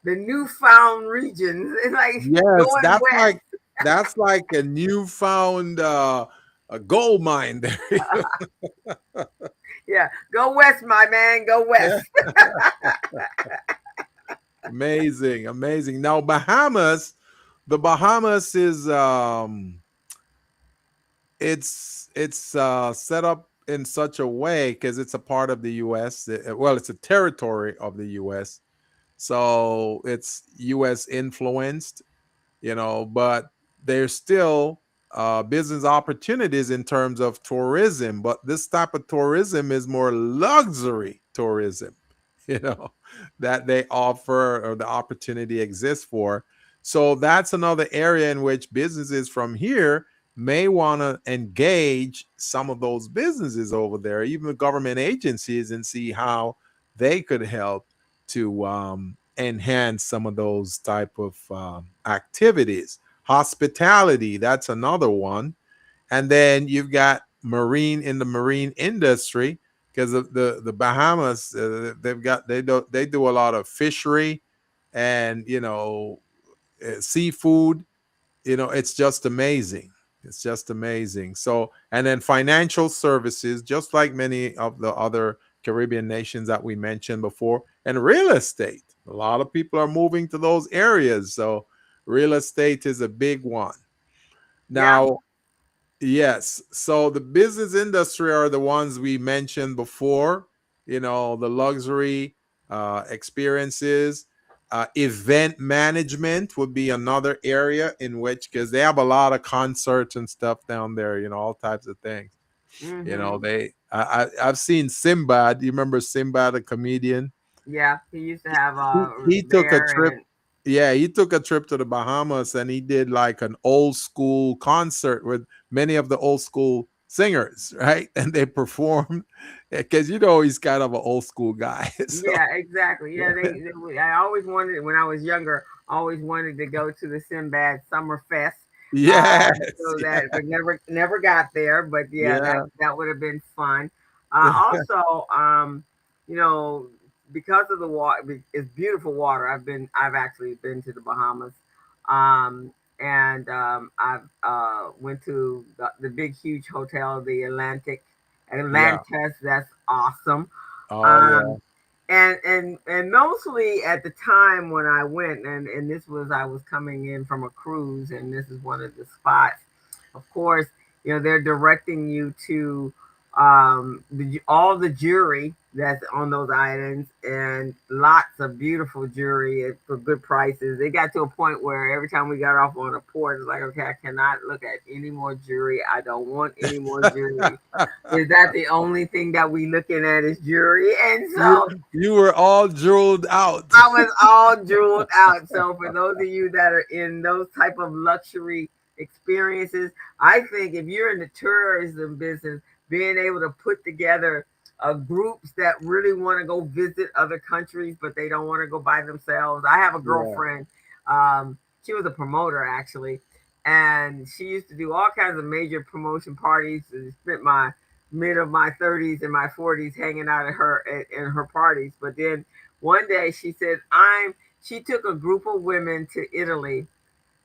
newfound regions. It's like Yes, going west. that's like a newfound a gold mine there. Yeah, go west, my man. Go Yeah. west. Amazing, amazing. Now Bahamas, the Bahamas is it's set up in such a way because it's a part of the US. Well, it's a territory of the US. So it's US influenced, but there's still business opportunities in terms of tourism. But this type of tourism is more luxury tourism, you know, that they offer or the opportunity exists for. So that's another area in which businesses from here may want to engage some of those businesses over there, even government agencies, and see how they could help to enhance some of those type of activities. Hospitality, that's another one. And then you've got marine in the marine industry, because the Bahamas, they do a lot of fishery and seafood. It's just amazing. It's just amazing. So, and then financial services, just like many of the other Caribbean nations that we mentioned before, and real estate. A lot of people are moving to those areas. So, real estate is a big one. Yeah. Now, yes. So the business industry are the ones we mentioned before, the luxury experiences. Event management would be another area in which, because they have a lot of concerts and stuff down there, all types of things. Mm-hmm. I've seen Sinbad. You remember Sinbad, the comedian? Yeah. He used to have He took a there trip. and Yeah, he took a trip to the Bahamas and he did like an old school concert with many of the old school singers, right? And they performed, because he's kind of an old school guy. So yeah, exactly. Yeah, I always wanted when I was younger. Always wanted to go to the Sinbad Summer Fest. yes, So yeah, that, but never got there. But yeah, yeah, that would have been fun. Also, you know, because of the water, it's beautiful water. I've actually been to the Bahamas, and I've went to the big huge hotel, the yeah. Atlantis. That's awesome. Oh yeah, Um, and mostly at the time when I went, and this was I was coming in from a cruise, and this is one of the spots. Of course, they're directing you to all the jewelry that's on those islands, and lots of beautiful jewelry for good prices. It got to a point where every time we got off on a port, it's like, okay, I cannot look at any more jewelry. I don't want any more jewelry. Is that the only thing that we looking at is jewelry? And you so you were all drooled out. I was all drooled out. So for those of you that are in those type of luxury experiences, I think if you're in the tourism business, being able to put together groups that really want to go visit other countries, but they don't want to go by themselves. I have a Yeah, girlfriend. She was a promoter actually, and she used to do all kinds of major promotion parties. And spent my mid of my 30s and my 40s hanging out at in her parties. But then one day she said, she took a group of women to Italy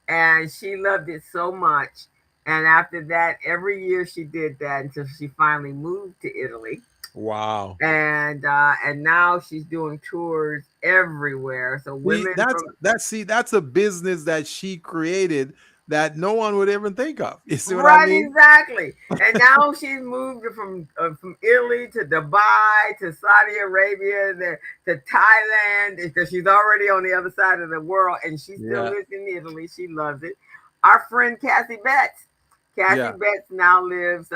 and she loved it so much. And after that, every year she did that until she finally moved to Italy. wow. And now she's doing tours everywhere. So See, women that's from that's a business that she created that no one would ever think of. You see what I right, mean? exactly. And now she's moved from Italy to Dubai to Saudi Arabia to Thailand because she's already on the other side of the world and she still Yeah, lives in Italy. She loves it. Our friend Cassie Betts. Cassie yeah. Betts now lives.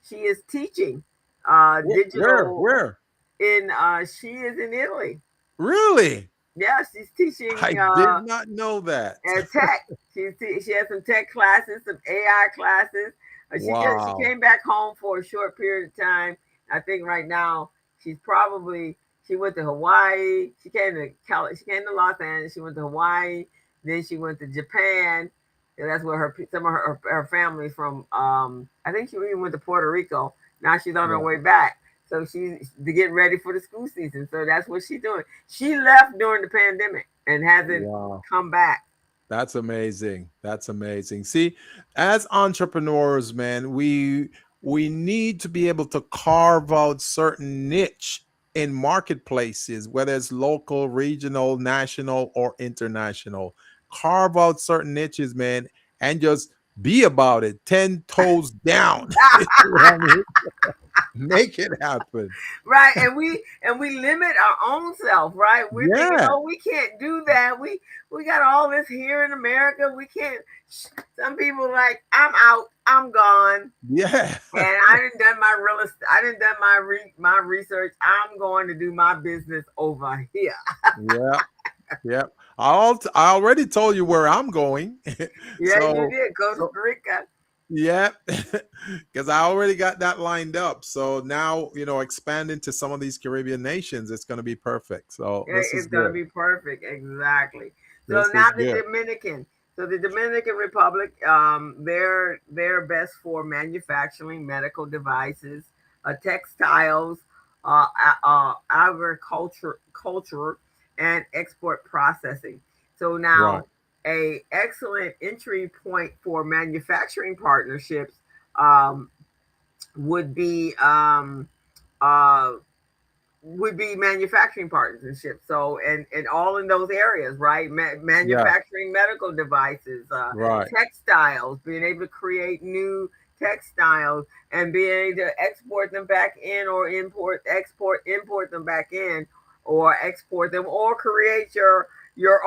She is teaching Where? digital Where? in. She is in Italy. Really? Yeah, she's teaching I did not know that. tech. She has some tech classes, some AI classes. She Wow. came back home for a short period of time. I think right now she went to Hawaii. She came to Los Angeles. She went to Hawaii. Then she went to Japan. And that's where some of her family from. I think she even went to Puerto Rico. Now she's on her Yeah. way back. So she's getting ready for the school season. So that's what she's doing. She left during the pandemic and hasn't Wow. come back. That's amazing. That's amazing. See, as entrepreneurs, man, we need to be able to carve out certain niche in marketplaces, whether it's local, regional, national, or international. Carve out certain niches, man, and just be about it. 10 toes down. You see what I mean? Make it happen. Right, and we limit our own self, right? We're thinking, Yeah. oh, we can't do that. We got all this here in America. We can't. Some people like, I'm out, I'm gone, Yeah. and I didn't done my real estate. I didn't done my research. I'm going to do my business over here. Yeah. Yep. I already told you where I'm going. Yeah, you so did. Costa so Rica. yeah, because I already got that lined up. So now, expanding to some of these Caribbean nations, it's going to be perfect. So this is It's gonna good. be perfect, exactly. So This now is the good. Dominican. So the Dominican Republic, they're best for manufacturing medical devices, textiles, culture, and export processing. So Right. now a excellent entry point for manufacturing partnerships um, would be uh, manufacturing partnerships. So, and all in those areas, right? Yeah. Manufacturing medical devices, Right. textiles, being able to create new textiles and being able to export them back in or import them back in or export them or create your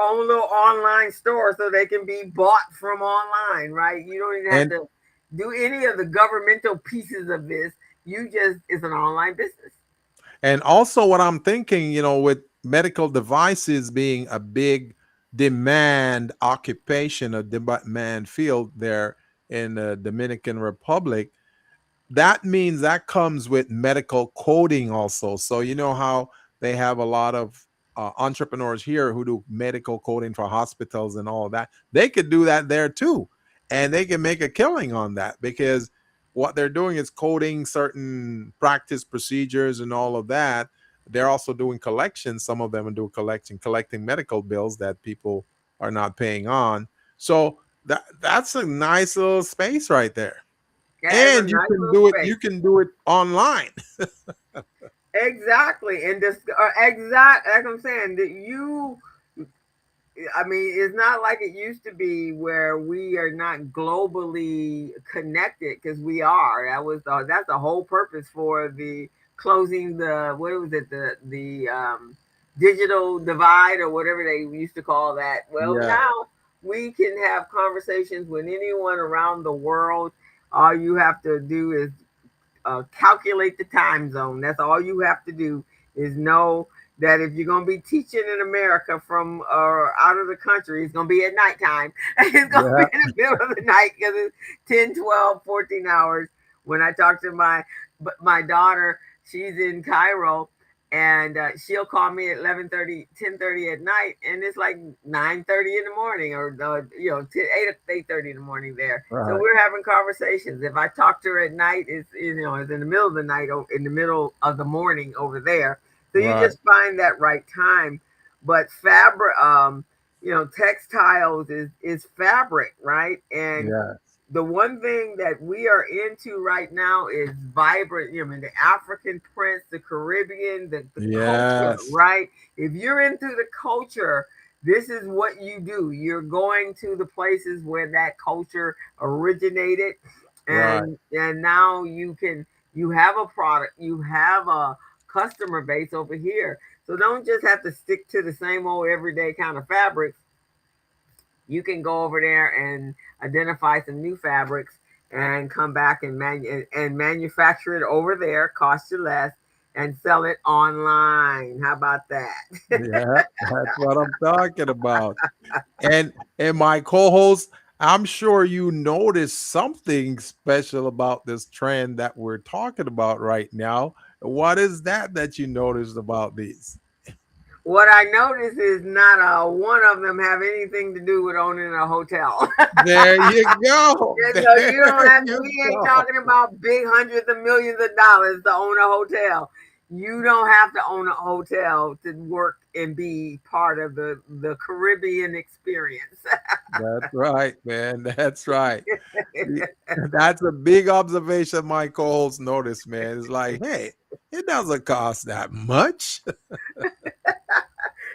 own little online store so they can be bought from online, right? You don't even have And to do any of the governmental pieces of this. You just, it's an online business. And also, what I'm thinking, with medical devices being a big demand occupation, a demand field there in the Dominican Republic, that means that comes with medical coding also. So you know how they have a lot of entrepreneurs here who do medical coding for hospitals and all of that. They could do that there too, and they can make a killing on that because what they're doing is coding certain practice procedures and all of that. They're also doing collections. Some of them are doing collecting medical bills that people are not paying on. So that's a nice little space right there, Yeah, it's a and you nice can little do it space. online. Exactly. And this, exact, like I'm saying, that I mean, it's not like it used to be where we are not globally connected because we are. That's the whole purpose for the closing the, what was it, the digital divide or whatever they used to call that. Well, Yeah. now we can have conversations with anyone around the world. All you have to do is calculate the time zone. That's all you have to do is know that if you're going to be teaching in America from out of the country, it's going to be at nighttime. It's going to be Yeah. in the middle of the night because it's 10, 12, 14 hours. When I talk to my daughter, she's in Cairo, and she'll call me at 11:30, 10:30 at night, and it's like 9:30 in the morning, or 8:30 in the morning there. So Right. we're having conversations. If I talk to her at night, it's in the middle of the night, in the middle of the morning over there. So you Right. just find that right time. But fabric, textiles is fabric, right? And Yeah. the one thing that we are into right now is vibrant, the African prints, the Caribbean, the culture, Yes. right? If you're into the culture, this is what you do. You're going to the places where that culture originated, Right. and now you have a product, you have a customer base over here. So don't just have to stick to the same old everyday kind of fabrics. You can go over there and identify some new fabrics and come back and manufacture it over there, cost you less, and sell it online. How about that? Yeah. That's what I'm talking about. And my co-host, I'm sure you noticed something special about this trend that we're talking about right now. What is that you noticed about these? What I notice is not one of them have anything to do with owning a hotel. There you go. Yeah, so There you don't have. you We ain't go. talking about big hundreds of millions of dollars to own a hotel. You don't have to own a hotel to work and be part of the Caribbean experience. That's right, man. That's right. Y- That's a big observation my co-host noticed, man. It's like, hey, it doesn't cost that much.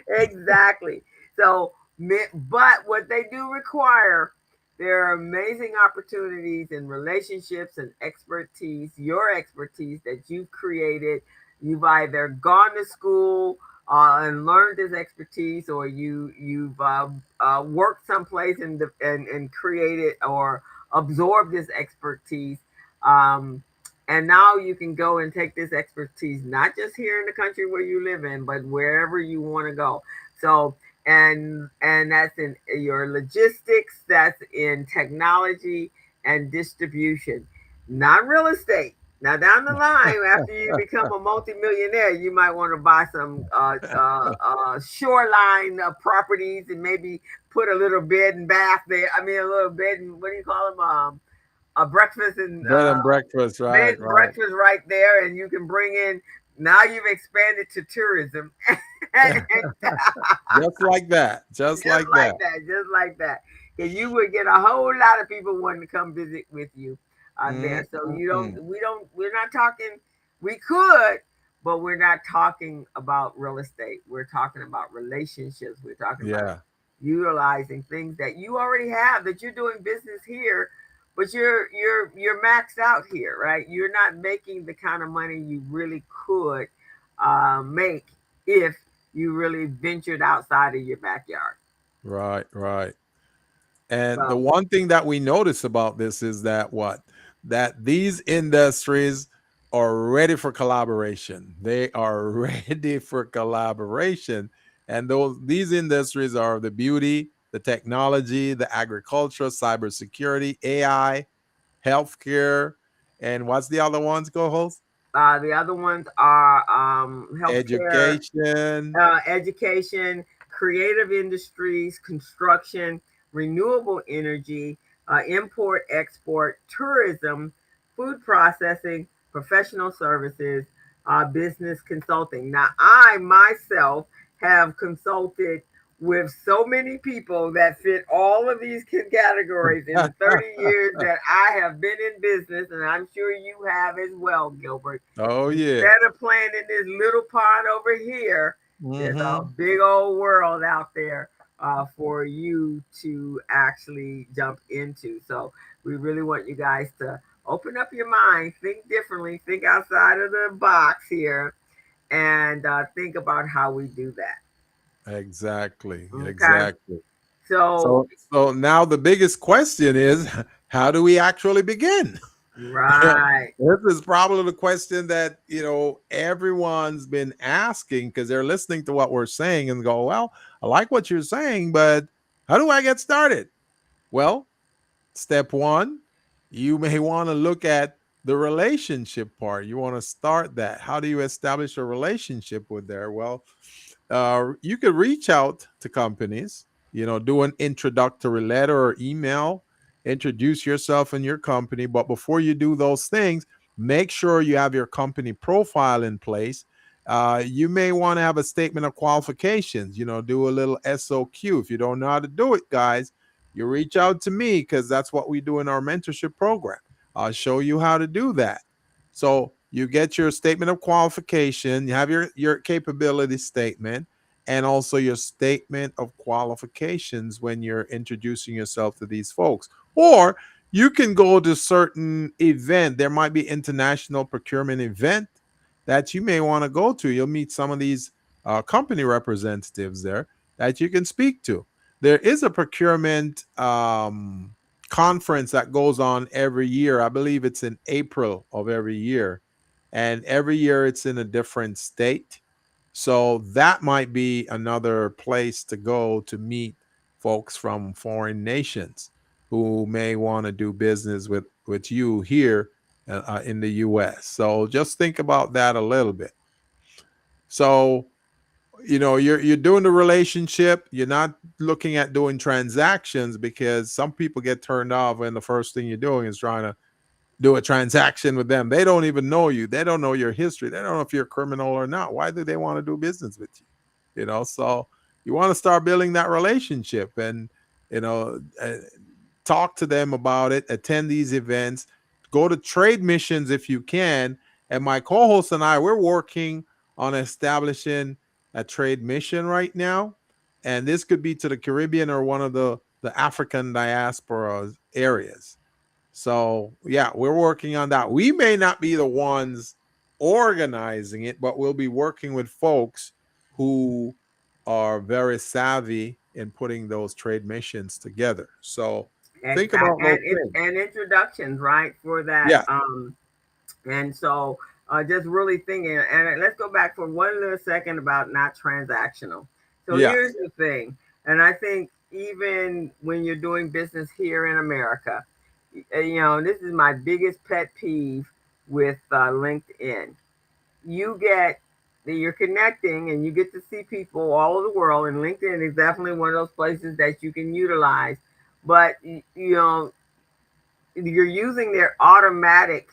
Exactly. So, but what they do require, there are amazing opportunities and relationships and expertise, your expertise that you've created. You've either gone to school and learned this expertise, or you've worked someplace and created or absorbed this expertise. Um, and now you can go and take this expertise, not just here in the country where you live in, but wherever you want to go. So and that's in your logistics, that's in technology and distribution, not real estate. Now down the line, after you become a multimillionaire, you might want to buy some shoreline properties and maybe put a little bed and bath there. I mean, a little bed and what do you call them? A breakfast and Bed and breakfast, bed right, and right. breakfast right there, and you can bring in. Now you've expanded to tourism, and Just like that. Just just like like that. that, just like that. Because you would get a whole lot of people wanting to come visit with you there. So you don't, Mm-mm. we're not talking. We could, but we're not talking about real estate. We're talking about relationships. We're talking about Yeah, utilizing things that you already have, that you're doing business here, but you're maxed out here, right? You're not making the kind of money you really could make if you really ventured outside of your backyard. right, right. And the So one thing that we notice about this is that what? That these industries are ready for collaboration. They are ready for collaboration. And these industries are the beauty, the technology, the agriculture, cybersecurity, AI, healthcare, and what's the other ones, co-host? the other ones are healthcare, Education. education, creative industries, construction, renewable energy, import, export, tourism, food processing, professional services, business consulting. Now, I myself have consulted with so many people that fit all of these categories in the 30 years that I have been in business, and I'm sure you have as well, Gilbert. Oh yeah. Instead of playing in this little pond over here, there's a Hmm. big old world out there for you to actually jump into. So we really want you guys to open up your mind, think differently, think outside of the box here, and think about how we do that. Exactly. Okay. Exactly. So, So now the biggest question is, how do we actually begin? right. This is probably the question that everyone's been asking because they're listening to what we're saying and go, "Well, I like what you're saying, but how do I get started?" Well, step one, you may want to look at the relationship part. You want to start that. How do you establish a relationship with there? Well, you could reach out to companies, do an introductory letter or email, introduce yourself and your company. But before you do those things, make sure you have your company profile in place. You may want to have a statement of qualifications, do a little SOQ. If you don't know how to do it, guys, you reach out to me because that's what we do in our mentorship program. I'll show you how to do that. So you get your statement of qualification, you have your capability statement, and also your statement of qualifications when you're introducing yourself to these folks. Or you can go to certain event. There might be international procurement event that you may want to go to. You'll meet some of these company representatives there that you can speak to. There is a procurement conference that goes on every year. I believe it's in April of every year. And every year it's in a different state. So that might be another place to go to meet folks from foreign nations who may want to do business with you here in the US. So just think about that a little bit. So you're doing the relationship, you're not looking at doing transactions because some people get turned off when the first thing you're doing is trying to do a transaction with them. They don't even know you, they don't know your history, they don't know if you're a criminal or not. Why do they want to do business with you? So you want to start building that relationship and you know uh, talk to them about it, attend these events, go to trade missions if you can. And my co-host and I, we're working on establishing a trade mission right now. And this could be to the Caribbean or one of the African diaspora areas. So, yeah, we're working on that. We may not be the ones organizing it, but we'll be working with folks who are very savvy in putting those trade missions together. So, think Exact about those things. and introductions, right? For that. Yeah. And so just really thinking, and let's go back for one little second about not transactional. So Yeah. here's the thing, and I think even when you're doing business here in America, this is my biggest pet peeve with LinkedIn. You get you're connecting and you get to see people all over the world, and LinkedIn is definitely one of those places that you can utilize. But you're using their automatic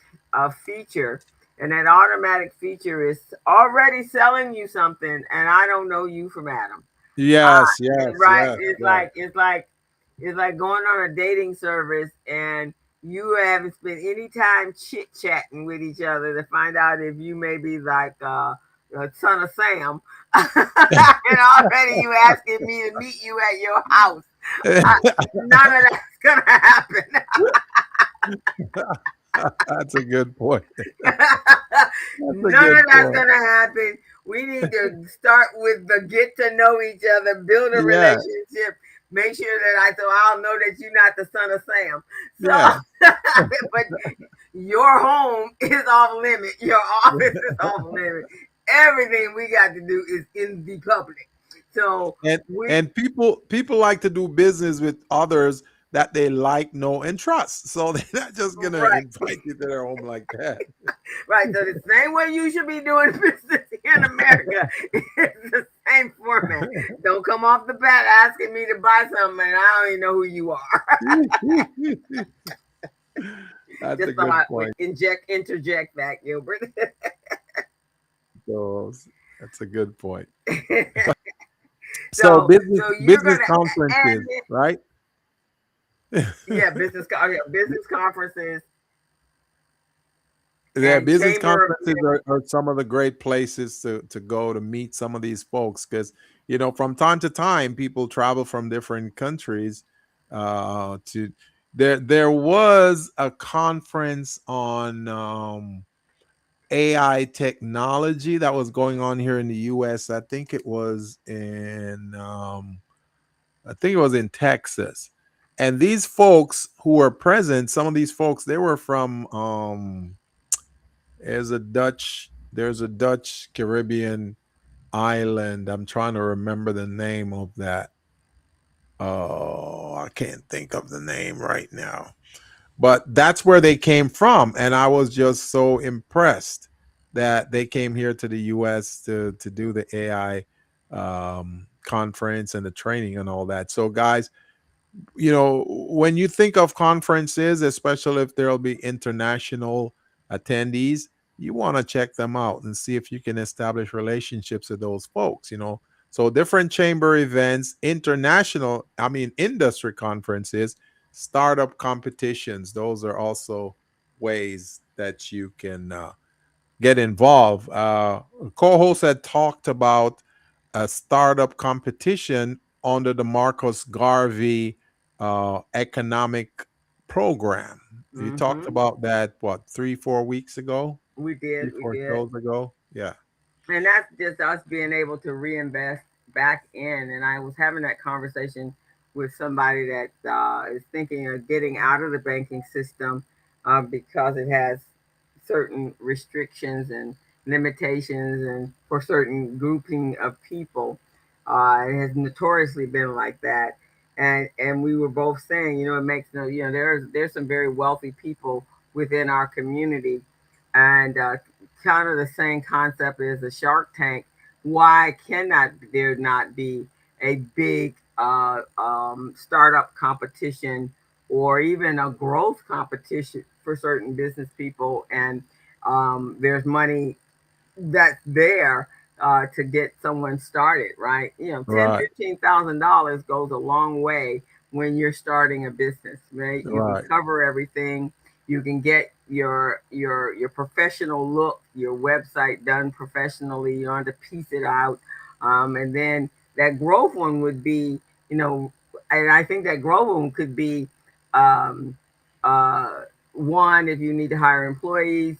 feature, and that automatic feature is already selling you something, and I don't know you from Adam. Yes, yes, Right? yes, It's yes. like going on a dating service, and you haven't spent any time chit chatting with each other to find out if you may be like son of Sam, and already you asking me to meet you at your house. Uh, None of that's gonna happen. That's a good point. That's a None good of that's point. gonna happen. We need to start with the get to know each other, build a Yeah, relationship, make sure that I'll know that you're not the son of Sam. yeah. So, but your home is off limit. Your office is off limit. Everything we got to do is in the public. So and we and people like to do business with others that they like, know, and trust. So they're not just gonna right. invite you to their home like that. Right. So the same way you should be doing business here in America is the same format. Don't come off the bat asking me to buy something and I don't even know who you are. That's a Just thought good I would point. interject that, Gilbert. So that's a good point. So So you're business gonna add conferences, in, right? yeah, business conferences Yeah, and business chamber of conferences are some of the great places to go to meet some of these folks because from time to time people travel from different countries to there was a conference on AI technology that was going on here in the US. I think it was in Texas. And these folks who were present, some of these folks, they were from there's a Dutch Caribbean island. I'm trying to remember the name of that. Oh, I can't think of the name right now. But that's where they came from, and I was just so impressed that they came here to the US to do the AI conference and the training and all that. So guys, when you think of conferences, especially if there'll be international attendees, you want to check them out and see if you can establish relationships with those folks. So different chamber events, international, I mean, industry conferences, startup competitions, those are also ways that you can get involved. Co-host had talked about a startup competition under the Marcus Garvey economic program. You talked hmm about that, what, 3, 4 weeks ago? Three, we four did. shows ago? Yeah. And that's just us being able to reinvest back in. And I was having that conversation with somebody that is thinking of getting out of the banking system because it has certain restrictions and limitations, and for certain grouping of people, it has notoriously been like that. And we were both saying, it makes no, there's some very wealthy people within our community, and kind of the same concept as the Shark Tank. Why cannot there not be a big startup competition or even a growth competition for certain business people? And there's money that's there to get someone started, right? Ten, Right. $15,000 goes a long way when you're starting a business, right? You can Right. cover everything. You can get your professional look, your website done professionally. You don't have to piece it out, and then that growth one would be, and I think that growth one could be. Um, uh, One, if you need to hire employees,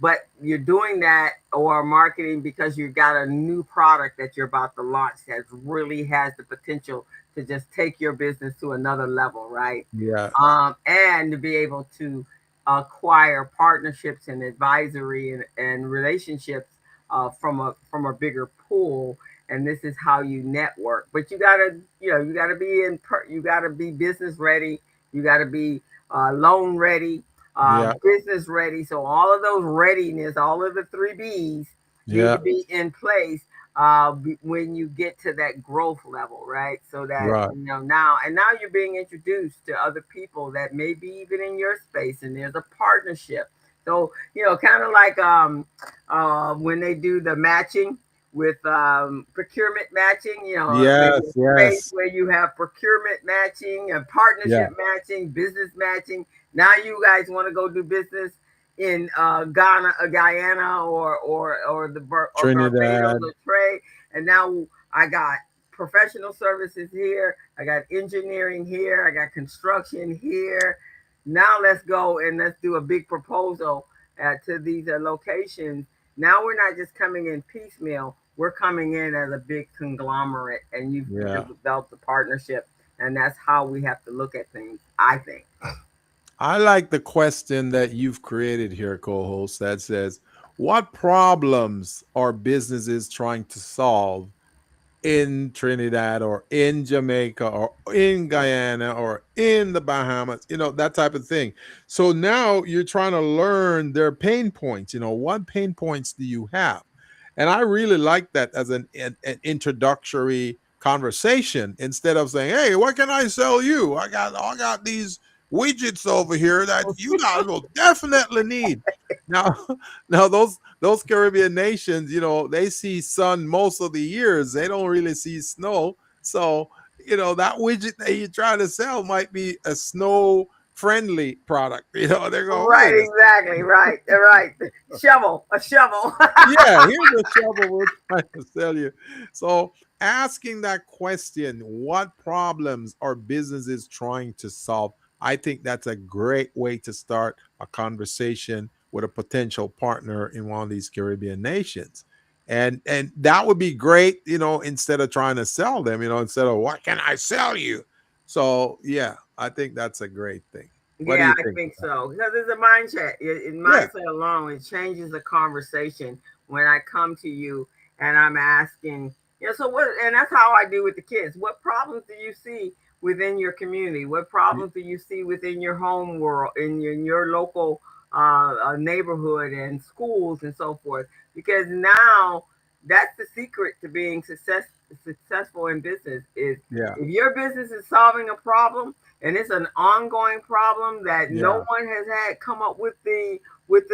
but you're doing that or marketing because you've got a new product that you're about to launch that really has the potential to just take your business to another level, right? Yes. And to be able to acquire partnerships and advisory and relationships from a bigger pool. and this is how you network. But you gotta, you gotta be you gotta be business ready. You gotta be loan ready, Yeah. business ready. So all of those readiness, all of the three B's need to Yeah. be in place when you get to that growth level, right? So that Right. now you're being introduced to other people that may be even in your space, and there's a partnership. So kind of like when they do the matching with procurement matching, maybe Yes. a space Yes. where you have procurement matching and Yeah. partnership matching, business matching. Now you guys want to go do business in Ghana, Guyana, or Barbados Trinidad. or Trade, and now I got professional services here. I got engineering here. I got construction here. Now let's go and let's do a big proposal to these locations. Now we're not just coming in piecemeal. We're coming in as a big conglomerate, and you've Yeah. developed a partnership, and that's how we have to look at things, I think. I like the question that you've created here, co-host, that says, what problems are businesses trying to solve in Trinidad or in Jamaica or in Guyana or in the Bahamas, that type of thing. So now you're trying to learn their pain points. What pain points do you have? And I really like that as an introductory conversation instead of saying, "Hey, what can I sell you? I got these widgets over here that you guys will definitely need." Now, now those Caribbean nations, they see sun most of the years. They don't really see snow. So, that widget that you're trying to sell might be a snow friendly product. They're going, Right, wait a exactly, right, right. Shovel, a shovel. yeah, here's a shovel we're trying to sell you. So, asking that question, what problems are businesses trying to solve? I think that's a great way to start a conversation with a potential partner in one of these Caribbean nations. And that would be great, instead of trying to sell them, instead of what can I sell you? So, yeah, I think that's a great thing. What do Yeah, you I think think about so. Because it's a mindset. it? Mindset alone, it changes the conversation when I come to you and I'm asking, so what, and that's how I do with the kids. What problems do you see within your community? What Yeah. problems do you see within your home world, in your local neighborhood and schools and so forth? Because now that's the secret to being successful in business is Yeah. if your business is solving a problem and it's an ongoing problem that no Yeah. one has had come up with the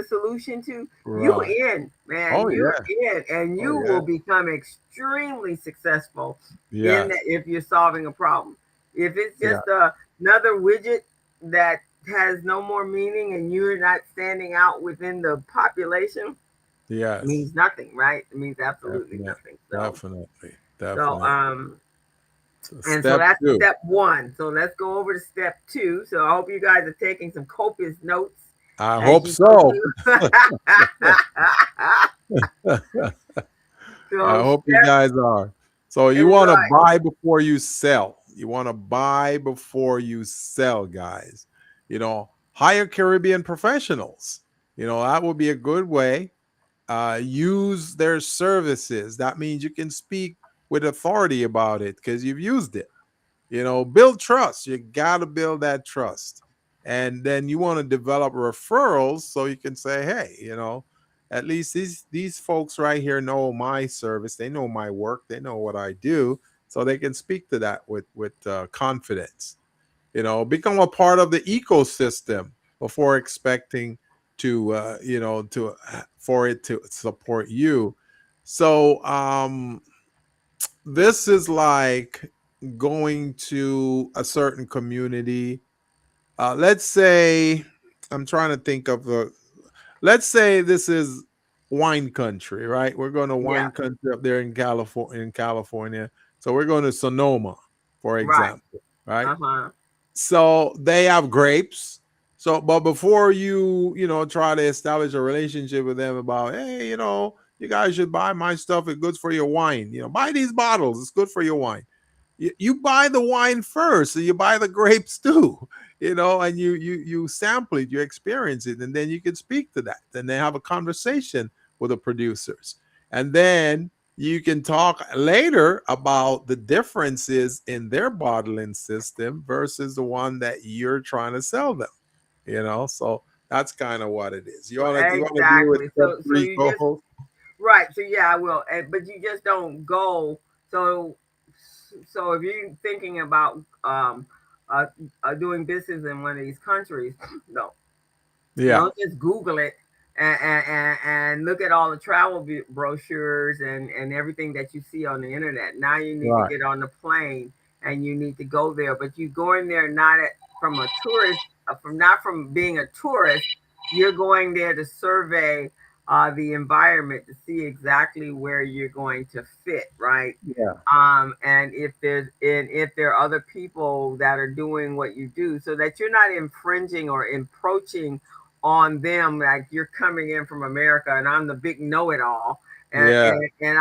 solution to, you Right. in, man, Oh, you're yeah. in, and Oh, you yeah. will become extremely successful in Yes. that if you're solving a problem. If it's Yeah. just another widget that has no more meaning and you're not standing out within the population, it Yes. means nothing, right? It means absolutely Definitely. nothing. So Definitely. so Definitely. um So and so step that's two. step one. So let's go over to step two. So I hope you guys are taking some copious notes I as hope you go so. through. I So hope you step guys are. So you want to right, buy before you sell. You want to buy before you sell, guys. Hire Caribbean professionals. That would be a good way. Use their services. That means you can speak with authority about it because you've used it. Build trust. You got to build that trust. And then you want to develop referrals so you can say, hey, at least these folks right here know my service. They know my work. They know what I do. So they can speak to that with confidence. Become a part of the ecosystem before expecting to for it to support you. So this is like going to a certain community. Let's say I'm trying to think of the. Let's say this is wine country, right? We're going to yeah, wine country up there in California. So we're going to Sonoma, for right, example, right? uh-huh, So they have grapes. So, but before try to establish a relationship with them about, hey, you guys should buy my stuff. It's good for your wine. Buy these bottles. It's good for your wine. You buy the wine first, so you buy the grapes too, and you sample it, you experience it, and then you can speak to that. Then they have a conversation with the producers, and then you can talk later about the differences in their bottling system versus the one that you're trying to sell them. So that's kind of what it is. You want to deal with Exactly. step So three, you just co-host? right. So yeah, I will. But you just don't go. So if you're thinking about uh, doing business in one of these countries, no, Yeah, don't just Google it and look at all the travel brochures and everything that you see on the internet. Now you need to right. get on the plane and you need to go there. But you going there not from a tourist, from not from being a tourist. You're going there to survey the environment to see exactly where you're going to fit, right? Yeah, And if there are other people that are doing what you do, so that you're not infringing or encroaching on them, like you're coming in from America and I'm the big know-it-all, yeah, and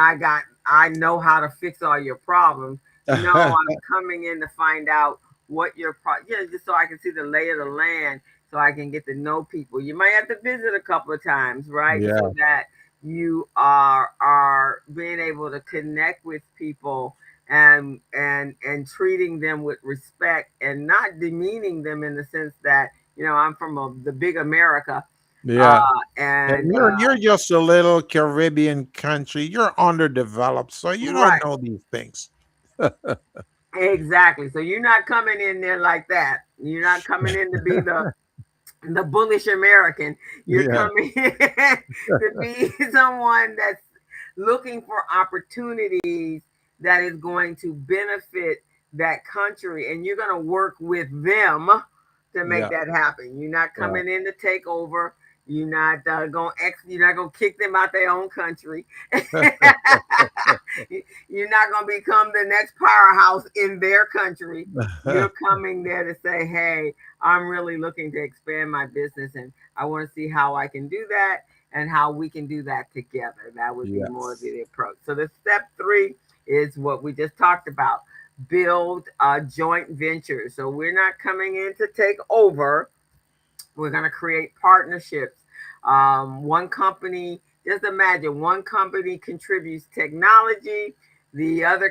I know how to fix all your problems. No, I'm coming in to find out what your yeah, just so I can see the lay of the land, so I can get to know people. You might have to visit a couple of times, right? yeah, So that you are being able to connect with people and treating them with respect and not demeaning them in the sense that I'm from the big America, yeah. and And you're just a little Caribbean country. You're underdeveloped, so you don't right, know these things. exactly. So you're not coming in there like that. You're not coming in to be the bullish American. You're Yeah, coming to be someone that's looking for opportunities that is going to benefit that country, and you're going to work with them to make yeah, that happen. You're not right. coming in to take over. You're not gonna kick them out their own country. You're not gonna become the next powerhouse in their country. You're coming there to say, "Hey, I'm really looking to expand my business and I want to see how I can do that and how we can do that together." That would be more of Yes. the approach. So the step three is what we just talked about: build a joint venture. So we're not coming in to take over, we're going to create partnerships. One company, just imagine one company contributes technology, the other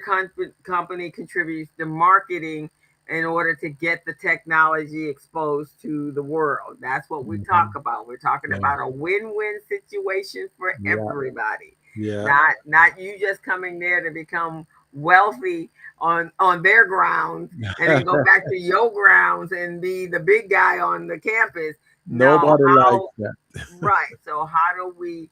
company contributes the marketing in order to get the technology exposed to the world. That's what we talk Mhm. about. We're talking Yeah, about a win-win situation for yeah, everybody. yeah. Not you just coming there to become wealthy on their grounds and then go back to your grounds and be the big guy on the campus. No, Nobody likes how that. right. So how do we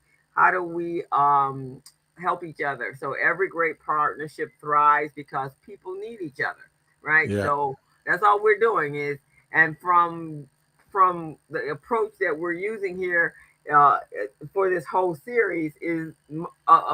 help each other? So every great partnership thrives because people need each other, right? Yeah, So that's all we're doing is and from the approach that we're using here uh, for this whole series is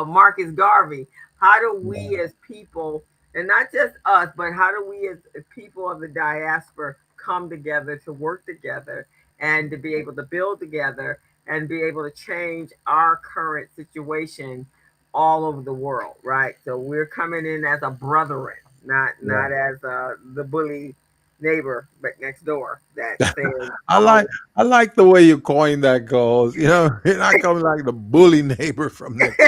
Marcus Garvey. How do we yeah, as people, and not just us, but how do we as people of the diaspora come together to work together and to be able to build together and be able to change our current situation all over the world, right? So we're coming in as a brethren, not yeah. as the bully neighbor, but next door that says, I like "Oh, I like the way you coined that goes. You're not coming like the bully neighbor from next.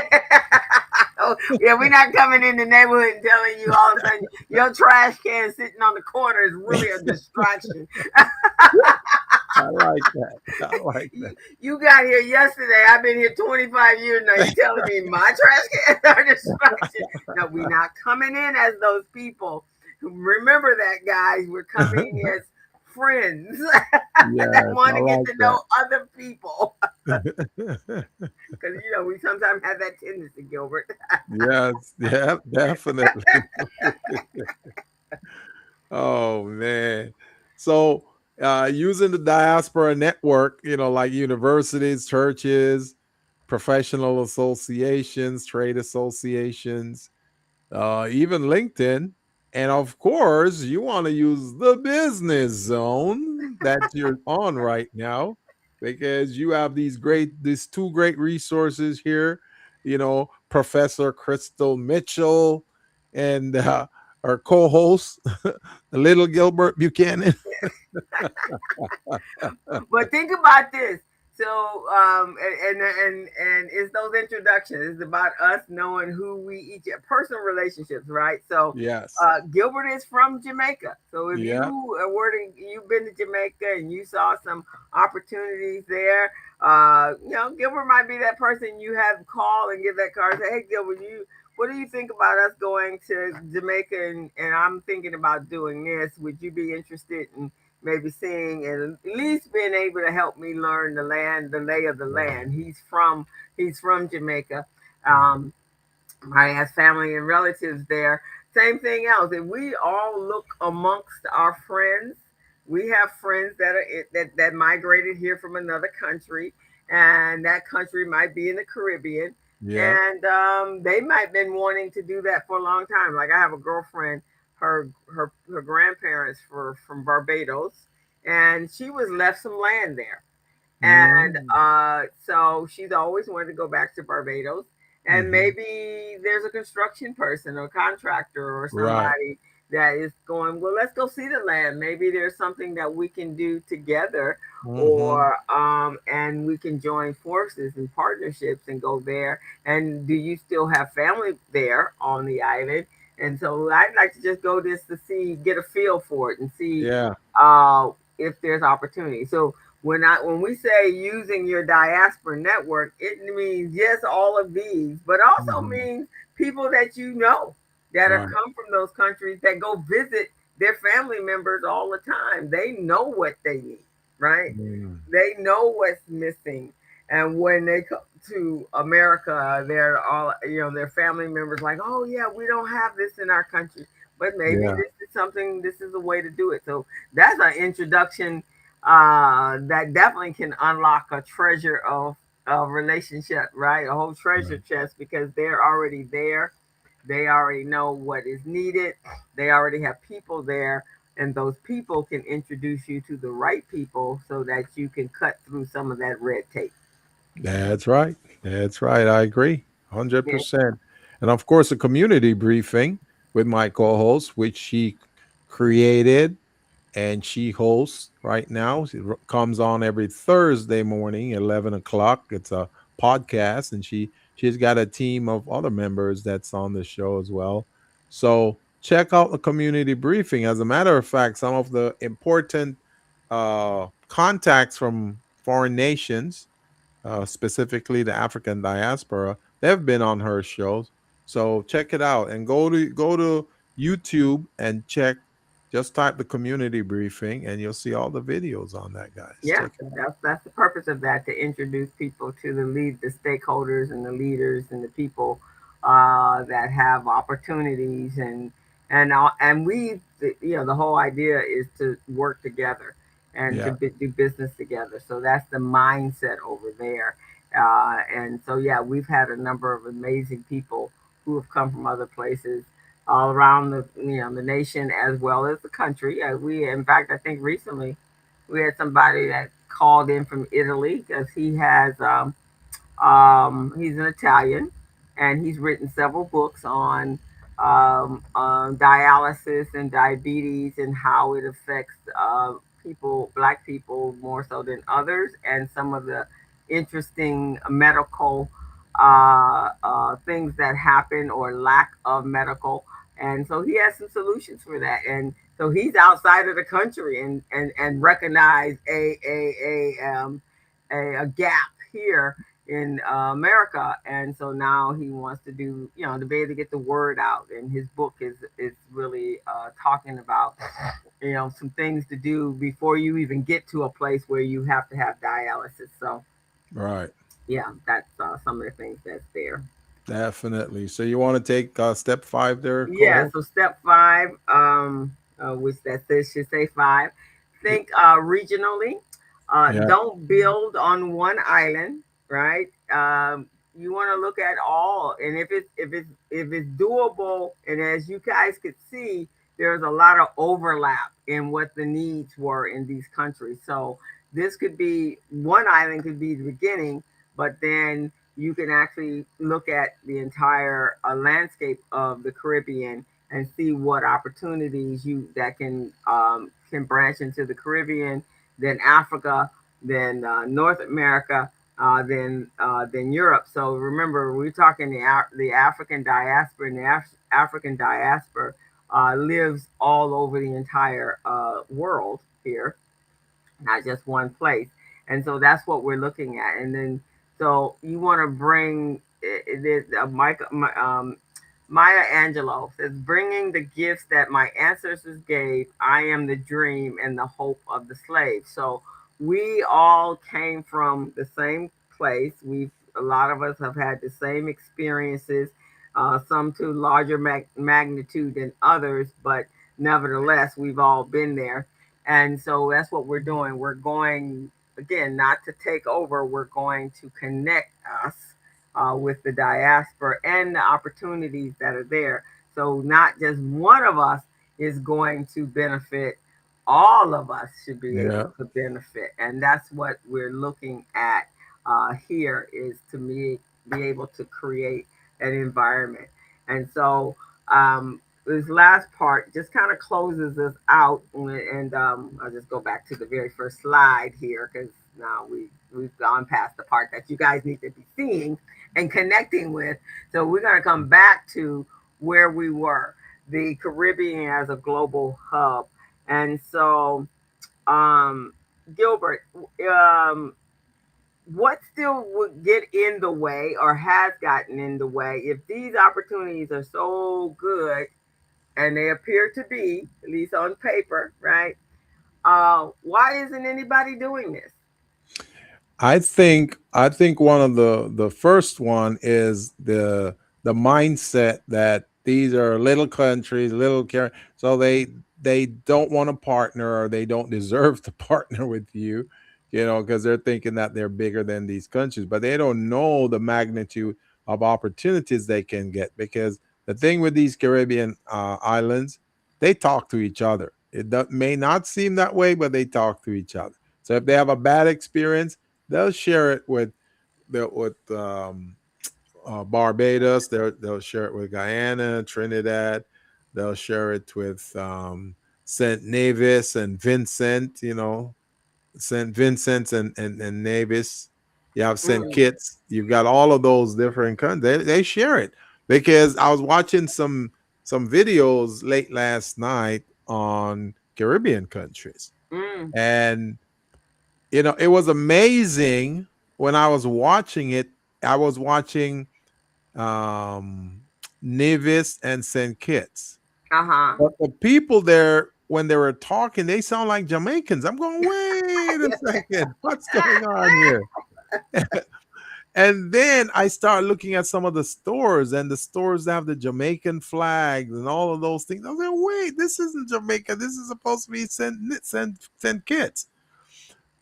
oh, yeah, we're not coming in the neighborhood and telling you all of a sudden your trash can sitting on the corner is really a distraction." I like that. I like that. You got here yesterday. I've been here 25 years now. You telling me my trash cans are distraction? No, we're not coming in as those people. Remember that, guys. We're coming as friends that Yes, want I to get like to that. know other people. Because we sometimes have that tendency, Gilbert. Yes, yeah, definitely. Oh man. So using the diaspora network, like universities, churches, professional associations, trade associations, even LinkedIn. And of course, you want to use the business zone that you're on right now because you have these two great resources here, Professor Crystal Mitchell and our co-host, the little Gilbert Buchanan. But think about this. So and it's those introductions. It's about us knowing who we each personal relationships, right? So Yes. Gilbert is from Jamaica. So if Yeah. you've been to Jamaica and you saw some opportunities there, Gilbert might be that person you have call and give that card and say, hey Gilbert, what do you think about us going to Jamaica and I'm thinking about doing this. Would you be interested in maybe seeing and at least being able to help me learn the lay of the Right. land? He's from Jamaica. Um, I has family and relatives there. Same thing else. If we all look amongst our friends, we have friends that migrated here from another country, and that country might be in the Caribbean, Yeah. and they might have been wanting to do that for a long time. Like I have a girlfriend, her grandparents were from Barbados, and she was left some land there and Mm. so she's always wanted to go back to Barbados. And Hmm. maybe there's a construction person or contractor or Right. somebody that is going, well, let's go see the land. Maybe there's something that we can do together, Hmm. or and we can join forces and partnerships and go there. And do you still have family there on the island? And so I'd like to just go just to see, get a feel for it and see Yeah. uh, if there's opportunity. So when we say using your diaspora network, it means yes, all of these, but also Hmm. means people that you know that have Right. come from those countries that go visit their family members all the time. They know what they need, right? Mm. They know what's missing. And when they come to America, they're all, their family members like, oh yeah, we don't have this in our country, but maybe Yeah. this is a way to do it. So that's an introduction that definitely can unlock a treasure of relationship, right? A whole treasure Right. chest because they're already there. They already know what is needed. They already have people there, and those people can introduce you to the right people so that you can cut through some of that red tape. That's right. That's right. I agree. Yeah, 100%. And of course, a community briefing with my co host, which she created and she hosts right now. She comes on every Thursday morning, 11 o'clock. It's a podcast, and she's got a team of other members that's on the show as well. So check out the community briefing. As a matter of fact, some of the important contacts from foreign nations, specifically the African diaspora, they've been on her shows. So check it out and go to YouTube and check. Just type the community briefing and you'll see all the videos on that, guys. yeah, Check it out. that's the purpose of that, to introduce people to the stakeholders and the leaders and the people that have opportunities and the whole idea is to work together and to Yeah, do business together. So that's the mindset over there. And so yeah, we've had a number of amazing people who have come from other places all around the nation as well as the country. We in fact I think recently we had somebody that called in from Italy because he's an Italian, and he's written several books on dialysis and diabetes and how it affects black people more so than others, and some of the interesting medical things that happen or lack of medical. And so he has some solutions for that. And so he's outside of the country and recognized a gap here in America, and so now he wants to do, to be able to get the word out. And his book is really talking about, some things to do before you even get to a place where you have to have dialysis. So right. yeah, that's some of the things that's there. Definitely. So you want to take step 5 there, Yeah. co-host? So step five, which that says should say five. Y- Think regionally. Yeah. Don't build on one island, right? You want to look at all, and if it's doable, and as you guys could see, there's a lot of overlap in what the needs were in these countries. So this could be one island could be the beginning, but then you can actually look at the entire landscape of the Caribbean and see what opportunities you that can branch into the Caribbean, then Africa, than North America, than Europe. So remember, we're talking the African diaspora, and the African diaspora lives all over the entire world here, not just one place. And so that's what we're looking at. And then, so you want to bring Maya Angelou says, bringing the gifts that my ancestors gave, I am the dream and the hope of the slave. So we all came from the same place. A lot of us have had the same experiences, some to larger magnitude than others, but nevertheless, we've all been there. And so that's what we're doing. We're going, again, not to take over, we're going to connect us with the diaspora and the opportunities that are there. So not just one of us is going to benefit, all of us should be able Yeah. to benefit. And that's what we're looking at here, is to be able to create an environment. And so this last part just kind of closes us out, and I'll just go back to the very first slide here, because now we've gone past the part that you guys need to be seeing and connecting with. So we're going to come back to where we were, the Caribbean as a global hub. And so, um, Gilbert, um, what still would get in the way or has gotten in the way if these opportunities are so good, and they appear to be, at least on paper, right? Why isn't anybody doing this? I think one of the first one is the mindset that these are little countries, so they don't want to partner, or they don't deserve to partner with you, because they're thinking that they're bigger than these countries, but they don't know the magnitude of opportunities they can get, because the thing with these Caribbean islands, they talk to each other. May not seem that way, but they talk to each other. So if they have a bad experience, they'll share it with Barbados. They'll share it with Guyana, Trinidad. They'll share it with Saint Nevis and Vincent. Saint Vincent and Nevis. You have Saint Mm, Kitts. You've got all of those different countries. They share it, because I was watching some videos late last night on Caribbean countries, mm, and it was amazing when I was watching it. I was watching um, Nevis and St. Kitts. uh-huh. But the people there, when they were talking, they sound like Jamaicans. I'm going, wait a second, what's going on here? And then I start looking at some of the stores, and the stores have the Jamaican flags and all of those things. I was like, wait, this isn't Jamaica. This is supposed to be St. Kitts.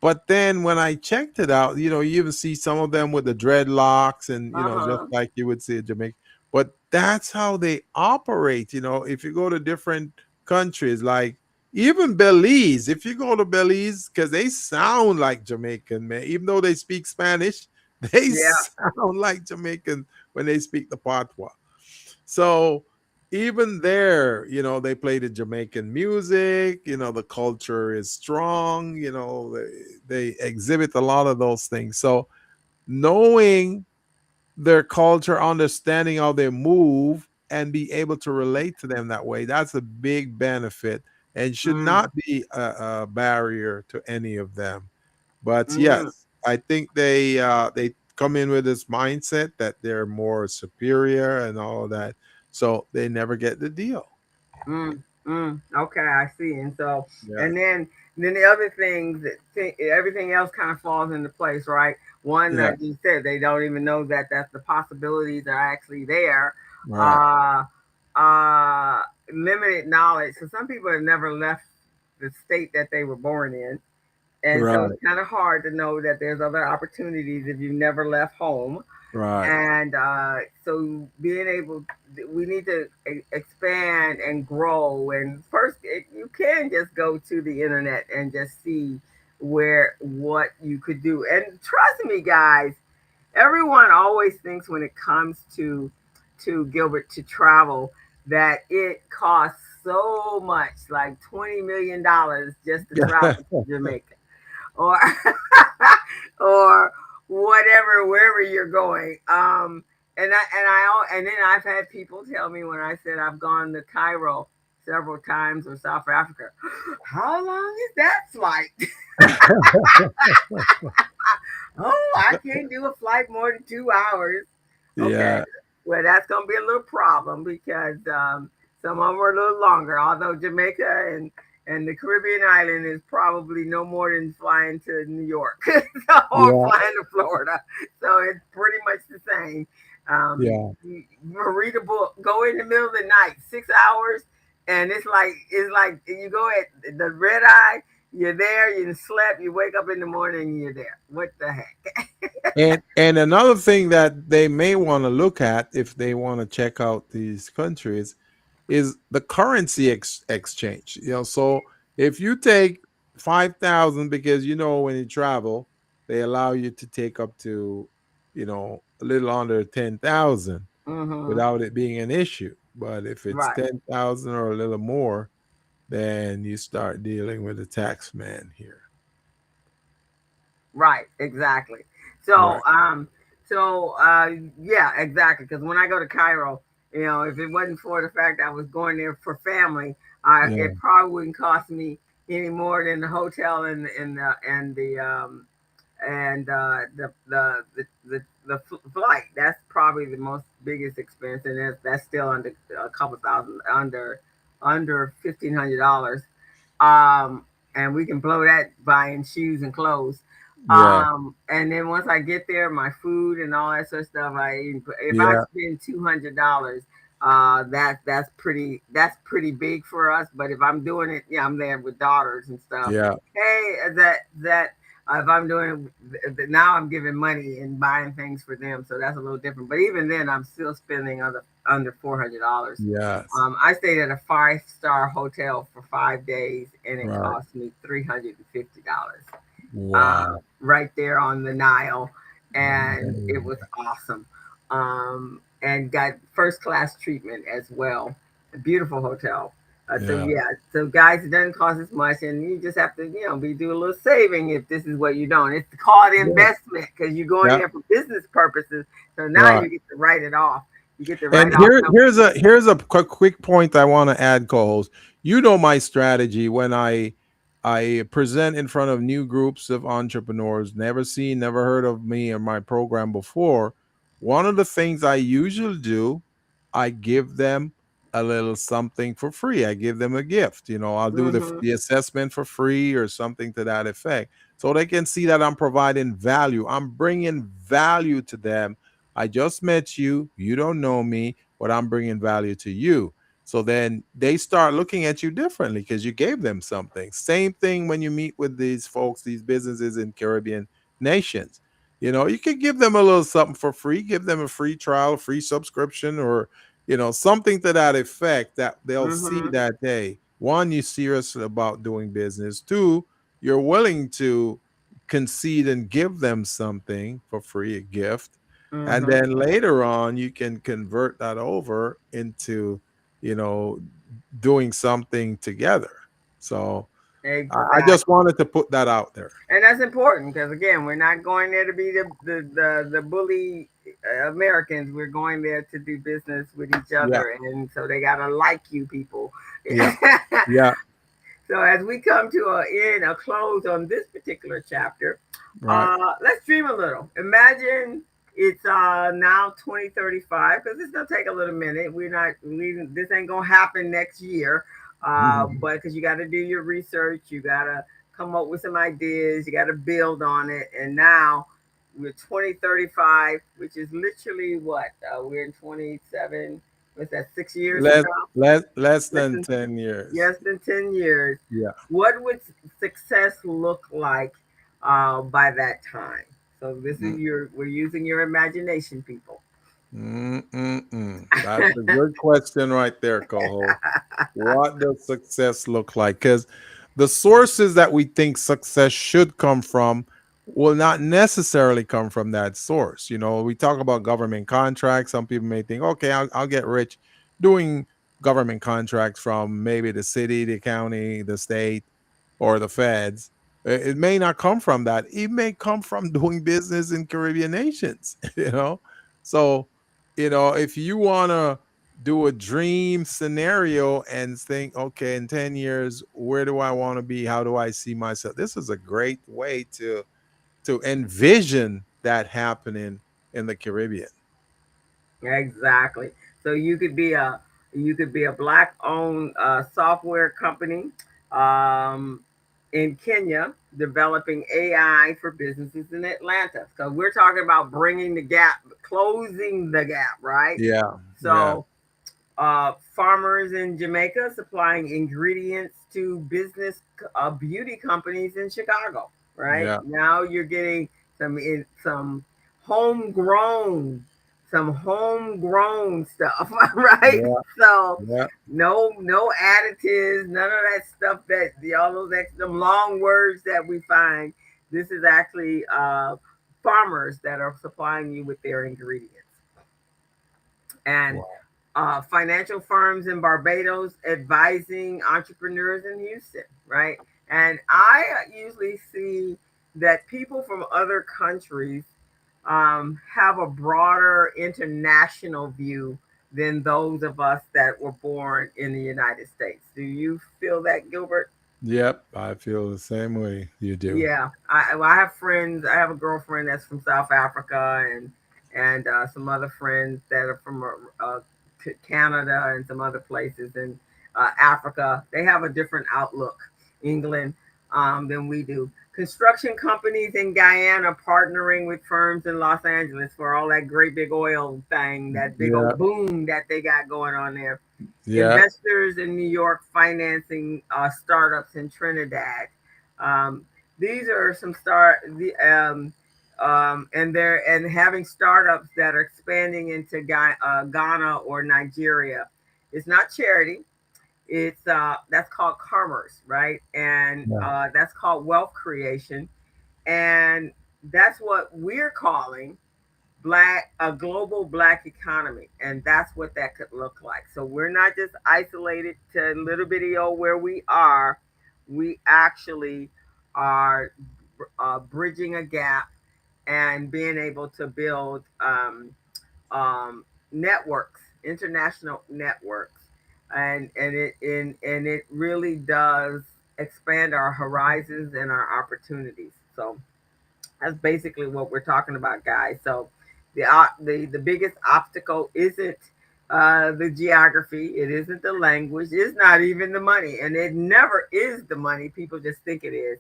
But then when I checked it out, you even see some of them with the dreadlocks, and just Uh-huh. like you would see in Jamaica. But that's how they operate. If you go to different countries, like even Belize, if you go to Belize, because they sound like Jamaican, man, even though they speak Spanish, they Yeah. sound like Jamaican when they speak the patois. So even there, they play the Jamaican music, the culture is strong, they exhibit a lot of those things. So knowing their culture, understanding how they move, and be able to relate to them that way, that's a big benefit, and should Mm, not be a barrier to any of them. But mm, yes, I think they come in with this mindset that they're more superior and all of that, so they never get the deal. Okay, I see. And so, Yeah, and then the other things everything else kind of falls into place, right? One, yeah, like you said, they don't even know that the possibilities are actually there. right, Uh, uh, Limited knowledge. So some people have never left the state that they were born in, and so right, it's kind of hard to know that there's other opportunities if you've never left home. right. And so being able, we need to expand and grow. And first, you can just go to the internet and just see what you could do. And trust me, guys, everyone always thinks when it comes to Gilbert, to travel, that it costs so much, like $20 million just to travel to Jamaica. or or whatever, wherever you're going. And then I've had people tell me when I said I've gone to Cairo several times or South Africa, how long is that flight? Oh, I can't do a flight more than 2 hours. Okay, Yeah. well, that's going to be a little problem because some of them are a little longer. Although Jamaica and the Caribbean island is probably no more than flying to New York or Yeah. flying to Florida, so it's pretty much the same. Yeah. Read a book, go in the middle of the night, 6 hours, and it's like you go at the red eye. You're there, you slept, you wake up in the morning, and you're there. What the heck? And another thing that they may want to look at if they want to check out these countries is the currency exchange. So if you take 5,000, because when you travel, they allow you to take up to a little under 10,000 Mm-hmm. without it being an issue. But if it's Right. 10,000 or a little more, then you start dealing with a tax man here. Right, exactly. So, Right. yeah, exactly. Because when I go to Cairo, if it wasn't for the fact I was going there for family, Yeah. it probably wouldn't cost me any more than the hotel and the flight. That's probably the most biggest expense, and that's still under a couple thousand, under $1,500. And we can blow that buying shoes and clothes. Yeah. And then once I get there, my food and all that sort of stuff, if I Yeah. spend $200, that's pretty big for us. But if I'm doing it, yeah, I'm there with daughters and stuff. Yeah. Hey, if I'm doing it, now I'm giving money and buying things for them, so that's a little different. But even then, I'm still spending under $400. Yes. I stayed at a five-star hotel for 5 days, and it Right. cost me $350. Wow. Right there on the Nile, and it Mm. was awesome. And got first class treatment as well. A beautiful hotel. So Yeah. yeah, so guys, it doesn't cost as much, and you just have to, be do a little saving if this is what you're doing. It's called Yeah. investment because you're going Yeah. there for business purposes. So now Right. you get to write it off. You get to And write off some. here's a quick point I want to add, co-host. My strategy when I present in front of new groups of entrepreneurs, never seen, never heard of me or my program before. One of the things I usually do, I give them a little something for free. I give them a gift. I'll do the Hmm. the assessment for free or something to that effect, so they can see that I'm providing value. I'm bringing value to them. I just met you. You don't know me, but I'm bringing value to you. So then they start looking at you differently because you gave them something. Same thing when you meet with these folks, these businesses in Caribbean nations. You could give them a little something for free, give them a free trial, free subscription, or, something to that effect that they'll see Hmm. that, hey, one, you're serious about doing business. Two, you're willing to concede and give them something for free, a gift, and Hmm. then later on you can convert that over into you know doing something together. So I just Exactly. wanted to put that out there. And that's important because again, we're not going there to be the bully Americans. We're going there to do business with each Yeah. other, and so they gotta like you people. Yeah. Yeah. So as we come to a close on this particular chapter, Right. let's dream a little. Imagine it's now 2035 because it's gonna take a little minute. We're not leaving. This ain't gonna happen next year, Mhm. but because you got to do your research, you got to come up with some ideas, you got to build on it, and now we're 2035, which is literally what we're in 27. What's that? 6 years from less now? less Less than than 10 years. Less than 10 years. Yeah. What would success look like by that time? So this is we're using your imagination, people. That's a good question right there, Coho. What does success look like? Because the sources that we think success should come from will not necessarily come from that source. We talk about government contracts. Some people may think, okay, I'll get rich doing government contracts from maybe the city, the county, the state, or the feds. It may not come from that. It may come from doing business in Caribbean nations, you know. So, if you want to do a dream scenario and think, okay, in 10 years, where do I want to be? How do I see myself? This is a great way to envision that happening in the Caribbean. Exactly. So you could be a black owned software company um, in Kenya developing AI for businesses in Atlanta. So we're talking about bringing the gap, closing the gap, right? Yeah, yeah, So farmers in Jamaica supplying ingredients to business beauty companies in Chicago. Right yeah, now, you're getting some homegrown, some homegrown stuff. Right, yeah, so yeah, no additives, none of that stuff that all those extra long words that we find. This is actually farmers that are supplying you with their ingredients and wow, financial firms in Barbados advising entrepreneurs in Houston, right? And I usually see that people from other countries have a broader international view than those of us that were born in the United States. Do you feel that, Gilbert? yep. I feel the same way you do. Yeah, I have friends. I have a girlfriend that's from South Africa, and some other friends that are from Canada and some other places in Africa. They have a different outlook, England, than we do. Construction companies in Guyana partnering with firms in Los Angeles for all that great big oil thing, that big Yeah, old boom that they got going on there. yeah, Investors in New York financing startups in Trinidad. Um, these are some and having startups that are expanding into Ghana or Nigeria. It's not charity. It's that's called commerce, right? And yeah, that's called wealth creation, and that's what we're calling a global black economy, and that's what that could look like. So we're not just isolated to little bitty old where we are. We actually are bridging a gap and being able to build networks, international networks, and it really does expand our horizons and our opportunities. So that's basically what we're talking about, guys. So the biggest obstacle isn't the geography. It isn't the language. It's not even the money, and it never is the money. People just think it is.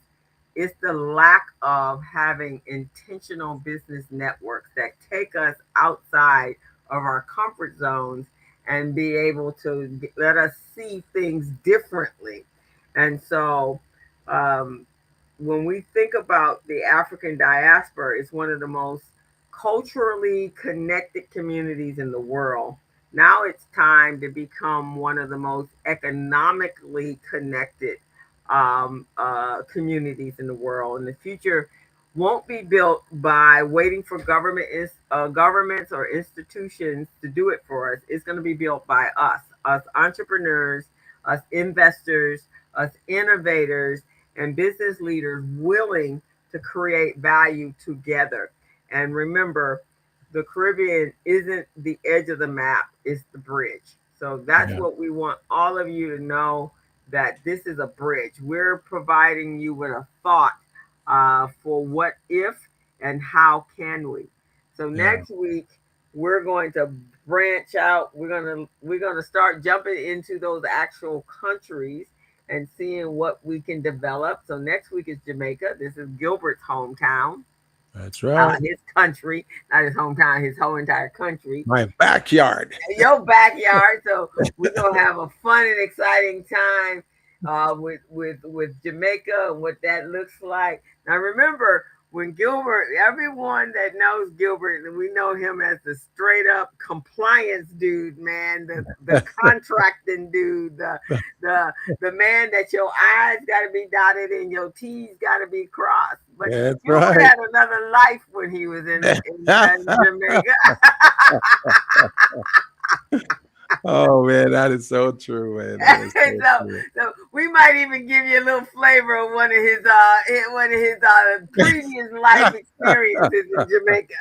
It's the lack of having intentional business networks that take us outside of our comfort zones and be able to let us see things differently. And so, um, when we think about the African diaspora, it's one of the most culturally connected communities in the world. Now it's time to become one of the most economically connected communities in the world. And the future won't be built by waiting for governments or institutions to do it for us. It's going to be built by us entrepreneurs, us investors, us innovators, and business leaders willing to create value together. And remember, the Caribbean isn't the edge of the map, it's the bridge. So that's yeah, what we want all of you to know, that this is a bridge. We're providing you with a thought for what if and how can we. So yeah. next week we're going to branch out. We're gonna start jumping into those actual countries and seeing what we can develop. So next week is Jamaica. This is Gilbert's hometown, That's right. his country, not his hometown, his whole entire country, My backyard. your backyard. So we're gonna have a fun and exciting time with Jamaica and what that looks like. Now remember, when Gilbert, everyone that knows Gilbert, and we know him as the straight up compliance dude, man, the contracting dude, the man that your I's got to be dotted and your T's got to be crossed. But That's Gilbert right. had another life when he was in Jamaica. Oh man, that is so true, man. That is so so, true. so we might even give you a little flavor of one of his previous life experiences in Jamaica.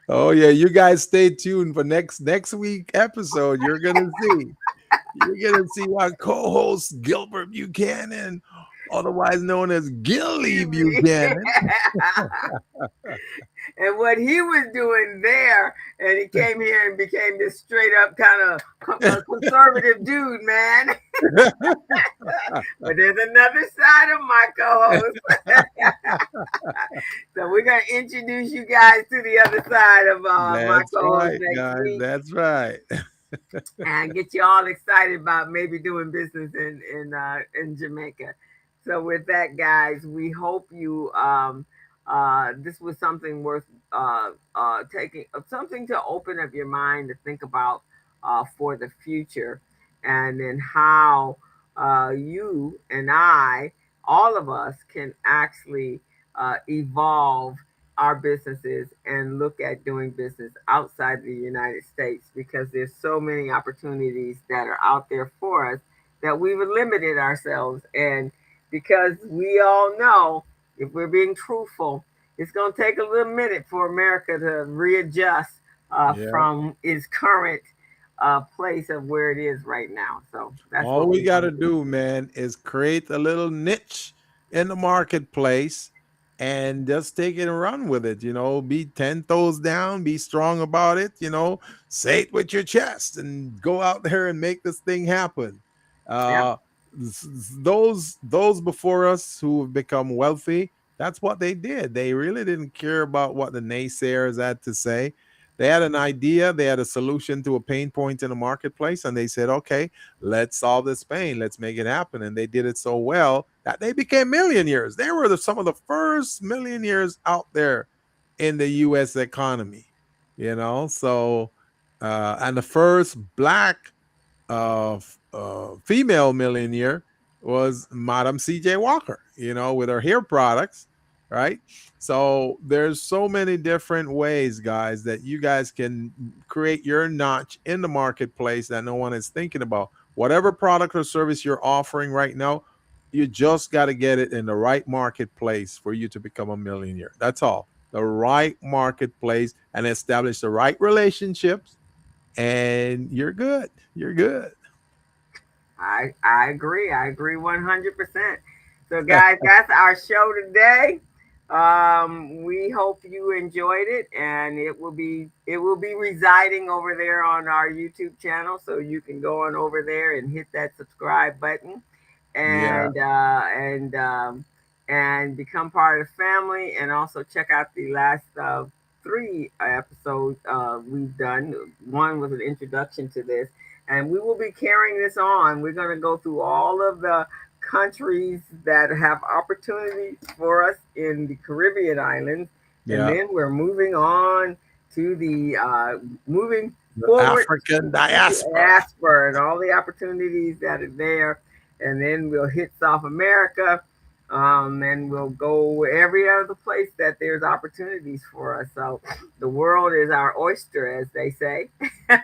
Oh yeah, you guys stay tuned for next week episode. You're gonna see our co-host Gilbert Buchanan, otherwise known as Gilly Buchanan. And what he was doing there, and he came here and became this straight up kind of conservative dude, man. But there's another side of my co-host. So we're gonna introduce you guys to the other side of my That's co-host right, next guys. week, That's right. and get you all excited about maybe doing business in Jamaica. So with that, guys, we hope you this was something worth taking, something to open up your mind to think about for the future, and then how you and I, all of us, can actually evolve our businesses and look at doing business outside the United States, because there's so many opportunities that are out there for us that we've limited ourselves. And because we all know, if we're being truthful, it's going to take a little minute for America to readjust Yeah. from its current place of where it is right now. So that's All what we we're got going to to do. do, man, is create a little niche in the marketplace and just take it and run with it. Be 10 toes down, be strong about it, say it with your chest and go out there and make this thing happen. Yep. Uh, those before us who have become wealthy, that's what they did. They really didn't care about what the naysayers had to say. They had an idea, they had a solution to a pain point in the marketplace, and they said, okay, let's solve this pain. Let's make it happen. And they did it so well that they became millionaires. They were some of the first millionaires out there in the U.S. economy, So, and the first black female millionaire was Madam C.J. Walker, with her hair products, right? So there's so many different ways, guys, that you guys can create your notch in the marketplace that no one is thinking about. Whatever product or service you're offering right now, you just got to get it in the right marketplace for you to become a millionaire. That's all. The right marketplace and establish the right relationships, and you're good. You're good. I agree. I agree 100%. So, guys, that's our show today. We hope you enjoyed it, and it will be residing over there on our YouTube channel, so you can go on over there and hit that subscribe button, Yeah. and and become part of the family, and also check out the last three episodes we've done. One was an introduction to this, and we will be carrying this on. We're going to go through all of the countries that have opportunities for us in the Caribbean islands, and Yeah. then we're moving on to the moving The forward African to the diaspora. diaspora and all the opportunities that are there, and then we'll hit South America. And we'll go every other place that there's opportunities for us. So the world is our oyster, as they say. The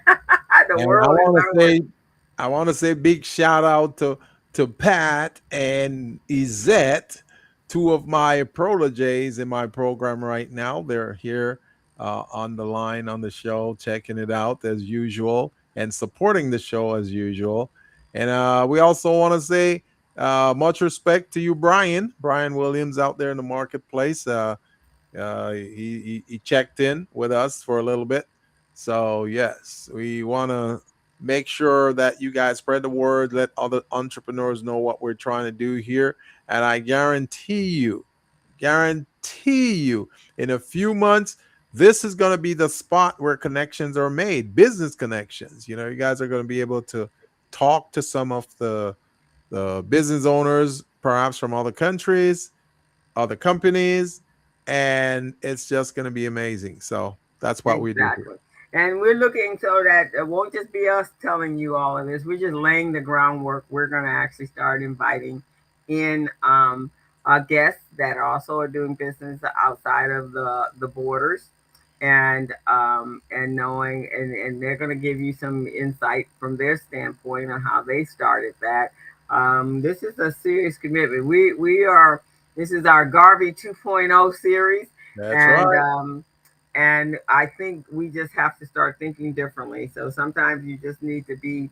And world is our oyster. I want to say big shout out to Pat and Izette, two of my proteges in my program right now. They're here on the line on the show, checking it out as usual and supporting the show as usual. And we also want to say much respect to you, Brian Williams, out there in the marketplace. He checked in with us for a little bit. So yes, we want to make sure that you guys spread the word, let other entrepreneurs know what we're trying to do here, and I guarantee you, in a few months, this is going to be the spot where connections are made, business connections. You guys are going to be able to talk to some of the business owners, perhaps from other countries, other companies, and it's just going to be amazing. So that's what we do here. Exactly. And we're looking so that it won't just be us telling you all of this. We're just laying the groundwork. We're going to actually start inviting in guests that also are doing business outside of the borders. and knowing, and they're going to give you some insight from their standpoint on how they started that. This is a serious commitment. We are, this is our Garvey 2.0 series, That's and right. I think we just have to start thinking differently. So sometimes you just need to be,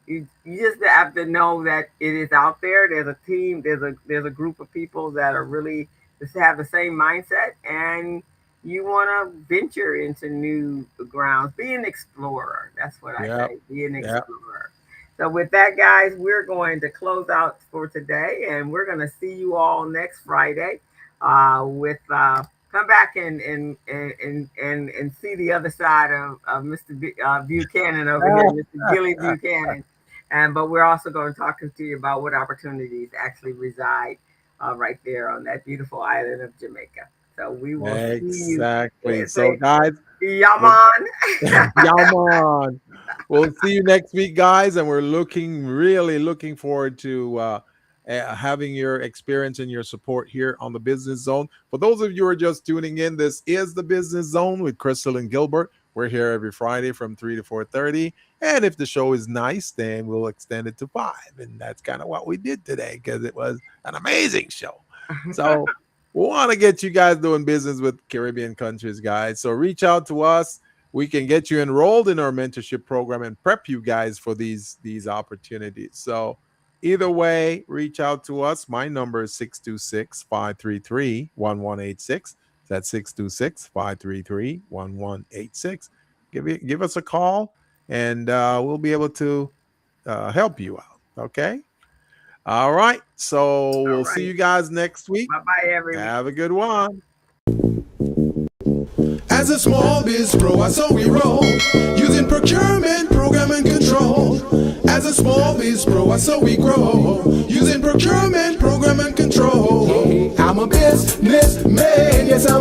you just have to know that it is out there. There's a team. There's a group of people that are really just have the same mindset, and you want to venture into new grounds. Be an explorer. That's what I Yep. say. Be an Yep. explorer. So with that, guys, we're going to close out for today, and we're going to see you all next Friday. With come back and see the other side of Mr. Buchanan over here, Mr. Gilly Buchanan. And but we're also going to talk to you about what opportunities actually reside right there on that beautiful island of Jamaica. So we will see you. Exactly. So, Say, guys, we're Yaman. Yum on. We'll see you next week, guys, and we're really looking forward to having your experience and your support here on the Business Zone. For those of you who are just tuning in, this is the Business Zone with Crystal and Gilbert. We're here every Friday from 3 to 4:30, and if the show is nice, then we'll extend it to 5, and that's kind of what we did today because it was an amazing show. So we want to get you guys doing business with Caribbean countries, guys. So reach out to us. We can get you enrolled in our mentorship program and prep you guys for these opportunities. So either way, reach out to us. My number is 626-533-1186. That's 626-533-1186. Give us a call, and we'll be able to help you out. Okay. All right. So All we'll see right. you guys next week. Bye bye, everyone. Have a good one. As a small biz pro, I saw we roll, using procurement, program and control. As a small biz pro, I saw we grow, using procurement, program and control. I'm a businessman, yes I'm